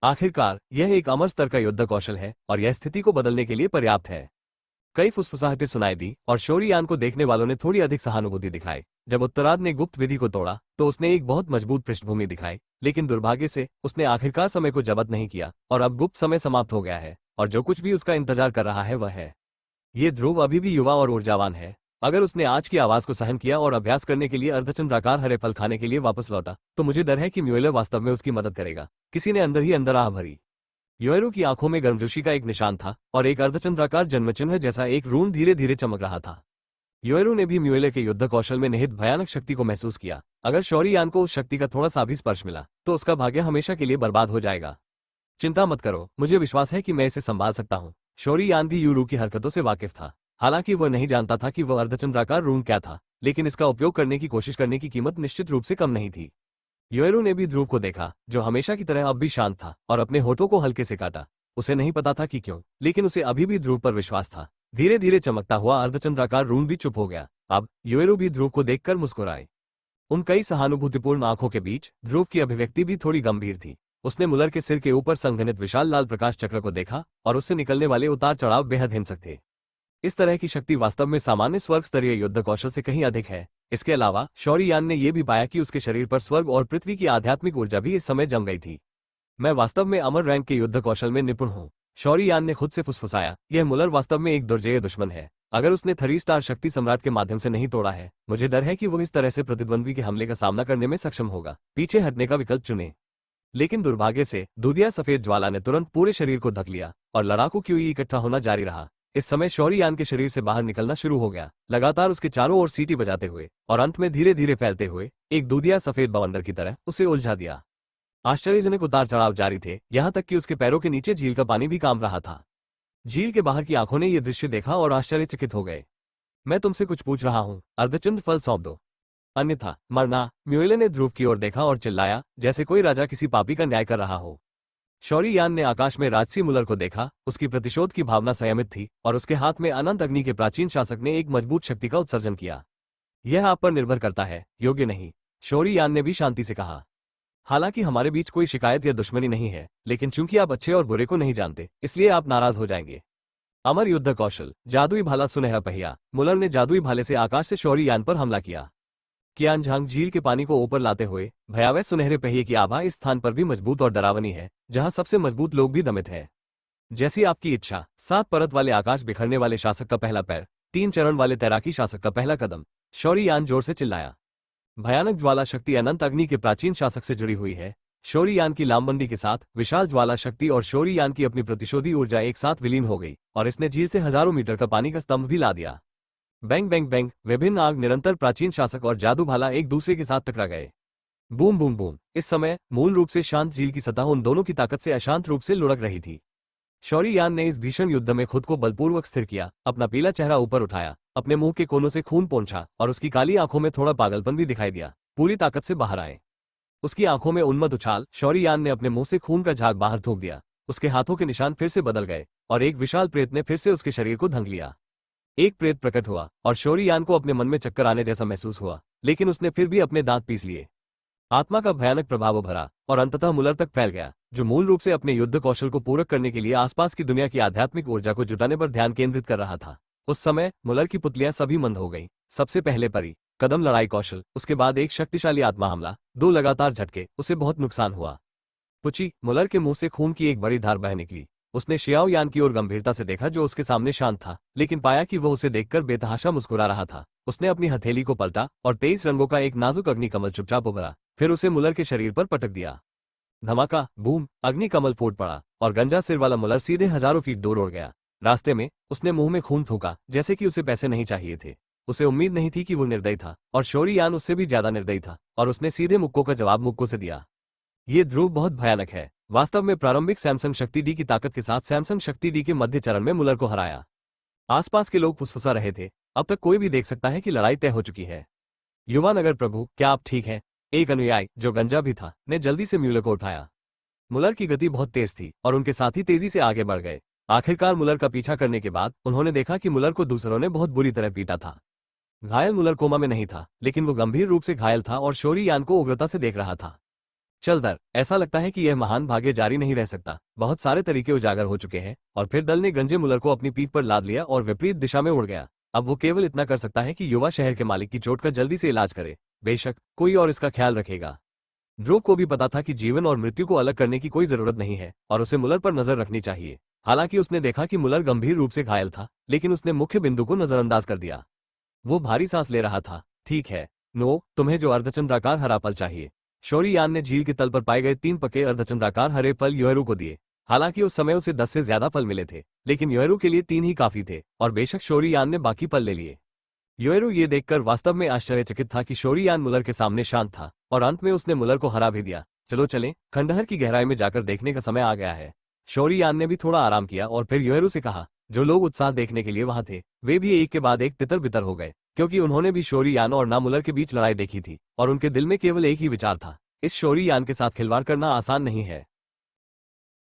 आखिरकार यह एक अमर स्तर का युद्ध कौशल है और यह स्थिति को बदलने के लिए पर्याप्त है। कई फुसफुसाहटें सुनाई दी और शौर्ययान को देखने वालों ने थोड़ी अधिक सहानुभूति दिखाई। जब उत्तरार्ध ने गुप्त विधि को तोड़ा तो उसने एक बहुत मजबूत पृष्ठभूमि दिखाई, लेकिन दुर्भाग्य से उसने आखिरकार समय को जब्त नहीं किया और अब गुप्त समय समाप्त हो गया है और जो कुछ भी उसका इंतजार कर रहा है वह है। ये ध्रुव अभी भी युवा और ऊर्जावान है। अगर उसने आज की आवाज को सहन किया और अभ्यास करने के लिए अर्धचंद्राकार हरे फल खाने के लिए वापस लौटा तो मुझे डर है कि म्यूलर वास्तव में उसकी मदद करेगा। किसी ने अंदर ही अंदर आह भरी। योएरू की आंखों में गर्मजोशी का एक निशान था और एक अर्धचंद्राकार जन्मचिन्ह जैसा एक रून धीरे धीरे चमक रहा था। योएरू ने भी म्यूले के युद्ध कौशल में निहित भयानक शक्ति को महसूस किया। अगर शौर्ययान को उस शक्ति का थोड़ा सा भी स्पर्श मिला तो उसका भाग्य हमेशा के लिए बर्बाद हो जाएगा। चिंता मत करो, मुझे विश्वास है कि मैं इसे संभाल सकता हूँ। शौर्ययान भी यूरू की हरकतों से वाकिफ था। हालांकि वह नहीं जानता था कि वह अर्धचंद्राकार रून क्या था, लेकिन इसका उपयोग करने की कोशिश करने की कीमत निश्चित रूप से कम नहीं थी। योएरू ने भी ध्रुव को देखा जो हमेशा की तरह अब भी शांत था और अपने होठों को हल्के से काटा। उसे नहीं पता था कि क्यों, लेकिन उसे अभी भी ध्रुव पर विश्वास था। धीरे धीरे चमकता हुआ अर्धचंद्राकार रून भी चुप हो गया। अब योएरू भी ध्रुव को देखकर मुस्कुराए। उन कई सहानुभूतिपूर्ण आंखों के बीच ध्रुव की अभिव्यक्ति भी थोड़ी गंभीर थी। उसने मुलर के सिर के ऊपर संघनित विशाल लाल प्रकाश चक्र को देखा और उससे निकलने वाले उतार चढ़ाव बेहद हिंसक थे। इस तरह की शक्ति वास्तव में सामान्य स्वर्ग स्तरीय युद्ध कौशल से कहीं अधिक है। इसके अलावा शौर्ययान ने यह भी पाया कि उसके शरीर पर स्वर्ग और पृथ्वी की आध्यात्मिक ऊर्जा भी इस समय जम गई थी। मैं वास्तव में अमर रैंक के युद्ध कौशल में निपुण हूँ, शौर्ययान ने खुद से फुसफुसाया। यह मुलर वास्तव में एक दुर्जेय दुश्मन है। अगर उसने 3 स्टार शक्ति सम्राट के माध्यम से नहीं तोड़ा है, मुझे डर है कि वो इस तरह से प्रतिद्वंद्वी के हमले का सामना करने में सक्षम होगा। पीछे हटने का विकल्प चुने। लेकिन दुर्भाग्य से दूधिया सफेद ज्वाला ने तुरंत पूरे शरीर को ढक लिया और लड़ाकू क्यूई इकट्ठा होना जारी रहा। इस समय शौर्ययान के शरीर से बाहर निकलना शुरू हो गया, लगातार उसके चारों ओर सीटी बजाते हुए और अंत में धीरे धीरे फैलते हुए एक दूधिया सफेद बवंडर की तरह उसे उलझा दिया। आश्चर्यजनक उतार चढ़ाव जारी थे, यहाँ तक कि उसके पैरों के नीचे झील का पानी भी काम रहा था। झील के बाहर की आंखों ने यह दृश्य देखा और आश्चर्यचकित हो गए। मैं तुमसे कुछ पूछ रहा हूँ, अर्धचंद्र फल सौंप दो, अन्यथा मरना। म्यूले ने ध्रुव की ओर देखा और चिल्लाया जैसे कोई राजा किसी पापी का न्याय कर रहा हो। शौरी यान ने आकाश में राजसी मुलर को देखा। उसकी प्रतिशोध की भावना संयमित थी और उसके हाथ में अनंत अग्नि के प्राचीन शासक ने एक मजबूत शक्ति का उत्सर्जन किया। यह आप पर निर्भर करता है, योग्य नहीं, शौरी यान ने भी शांति से कहा। हालांकि हमारे बीच कोई शिकायत या दुश्मनी नहीं है, लेकिन चूंकि आप अच्छे और बुरे को नहीं जानते, इसलिए आप नाराज हो जाएंगे। अमर युद्ध कौशल, जादुई भाला सुनहरा पहिया। मुलर ने जादुई भाले से आकाश से शौरी यान पर हमला किया। कियानझांग झील के पानी को ऊपर लाते हुए भयावह सुनहरे पहिए की आभा इस स्थान पर भी मजबूत और डरावनी है, जहां सबसे मजबूत लोग भी दमित है। जैसी आपकी इच्छा। 7 परत वाले आकाश बिखरने वाले शासक का पहला पैर, 3 चरण वाले तैराकी शासक का पहला कदम। शौरी यान जोर से चिल्लाया। भयानक ज्वाला शक्ति अनंत अग्नि के प्राचीन शासक से जुड़ी हुई है। शौरी यान की लामबंदी के साथ विशाल ज्वाला शक्ति और शौरी यान की अपनी प्रतिशोधी ऊर्जा एक साथ विलीन हो गई और इसने झील से हजारों मीटर का पानी का स्तंभ भी ला दिया। बैंग बैंग बैंग, विभिन्न आग निरंतर प्राचीन शासक और जादू भाला एक दूसरे के साथ टकरा गए। Boom boom boom. इस समय मूल रूप से शांत झील की सतह उन दोनों की ताकत से अशांत रूप से लुढ़क रही थी। शौरी यान ने इस भीषण युद्ध में खुद को बलपूर्वक स्थिर किया, अपना पीला चेहरा ऊपर उठाया, अपने मुंह के कोनों से खून पोंछा और उसकी काली आंखों में थोड़ा पागलपन भी दिखाई दिया। पूरी ताकत से बाहर आए। उसकी आंखों में उन्मत्त उछाल। शौरी यान ने अपने मुंह से खून का झाग बाहर थूक दिया। उसके हाथों के निशान फिर से बदल गए और एक विशाल प्रेत ने फिर से उसके शरीर को ढंक लिया। एक प्रेत प्रकट हुआ और शौरी यान को अपने मन में चक्कर आने जैसा महसूस हुआ, लेकिन उसने फिर भी अपने दांत पीस लिए। आत्मा का भयानक प्रभाव उभरा और अंततः मुलर तक फैल गया, जो मूल रूप से अपने युद्ध कौशल को पूरक करने के लिए आसपास की दुनिया की आध्यात्मिक ऊर्जा को जुटाने पर ध्यान केंद्रित कर रहा था। उस समय मुलर की पुतलियां सभी मंद हो गई। सबसे पहले परी कदम लड़ाई कौशल, उसके बाद एक शक्तिशाली आत्मा हमला, 2 लगातार झटके, उसे बहुत नुकसान हुआ। पुची, मुलर के मुंह से खून की एक बड़ी धार बह निकली। उसने शियाओ यान की ओर गंभीरता से देखा जो उसके सामने शांत था, लेकिन पाया कि वह उसे देखकर बेतहाशा मुस्कुरा रहा था। उसने अपनी हथेली को पलटा और 23 रंगों का एक नाजुक अग्निकमल चुपचाप उभरा, फिर उसे मुलर के शरीर पर पटक दिया। धमाका, बूम, अग्निकमल फूट पड़ा और गंजा सिर वाला मुलर सीधे हजारों फीट दूर उड़ गया। रास्ते में उसने मुंह में खून थूका, जैसे कि उसे पैसे नहीं चाहिए थे। उसे उम्मीद नहीं थी कि वो निर्दयी था, और शौरी यान उससे भी ज्यादा निर्दयी था, और उसने सीधे मुक्को का जवाब मुक्को से दिया। ये ध्रुव बहुत भयानक है। वास्तव में प्रारंभिक सैमसंग शक्ति डी की ताकत के साथ सैमसंग शक्ति डी के मध्य चरण में मुलर को हराया। आसपास के लोग फुसफुसा रहे थे। अब तक कोई भी देख सकता है कि लड़ाई तय हो चुकी है। युवा नगर प्रभु, क्या आप ठीक हैं? एक अनुयायी, जो गंजा भी था, ने जल्दी से म्यूलर को उठाया। मुलर की गति बहुत तेज थी और उनके साथी तेजी से आगे बढ़ गए। आखिरकार मुलर का पीछा करने के बाद उन्होंने देखा कि मुलर को दूसरों ने बहुत बुरी तरह पीटा था। घायल मुलर कोमा में नहीं था, लेकिन वो गंभीर रूप से घायल था और शौरी यान को उग्रता से देख रहा था। चल दर, ऐसा लगता है कि यह महान भाग्य जारी नहीं रह सकता। बहुत सारे तरीके उजागर हो चुके हैं। और फिर दल ने गंजे मुलर को अपनी पीठ पर लाद लिया और विपरीत दिशा में उड़ गया। अब वो केवल इतना कर सकता है कि युवा शहर के मालिक की चोट का जल्दी से इलाज करे। बेशक कोई और इसका ख्याल रखेगा। ध्रुव को भी पता था कि जीवन और मृत्यु को अलग करने की कोई जरूरत नहीं है और उसे मुलर पर नजर रखनी चाहिए। हालांकि उसने देखा कि मुलर गंभीर रूप से घायल था, लेकिन उसने मुख्य बिंदु को नजरअंदाज कर दिया। वो भारी सांस ले रहा था। ठीक है नो, तुम्हें जो अर्धचंद्राकार हरा फल चाहिए। शौरी यान ने झील के तल पर पाए गए 3 पके अर्धचंद्राकार हरे फल योहरू को दिए। हालांकि उस समय उसे 10 से ज्यादा फल मिले थे, लेकिन योहरू के लिए 3 ही काफी थे, और बेशक शौरी यान ने बाकी फल ले लिए। योहरू ये देखकर वास्तव में आश्चर्यचकित था कि शौरी यान मुलर के सामने शांत था, और अंत में उसने मुलर को हरा भी दिया। चलो चलें, खंडहर की गहराई में जाकर देखने का समय आ गया है। शौरी यान ने भी थोड़ा आराम किया और फिर योहरू से कहा। जो लोग उत्साह देखने के लिए वहां थे, वे भी एक के बाद एक तितर बितर हो गए, क्योंकि उन्होंने भी शौरी यान और ना मुलर के बीच लड़ाई देखी थी, और उनके दिल में केवल एक ही विचार था, इस शौरी यान के साथ खिलवाड़ करना आसान नहीं है।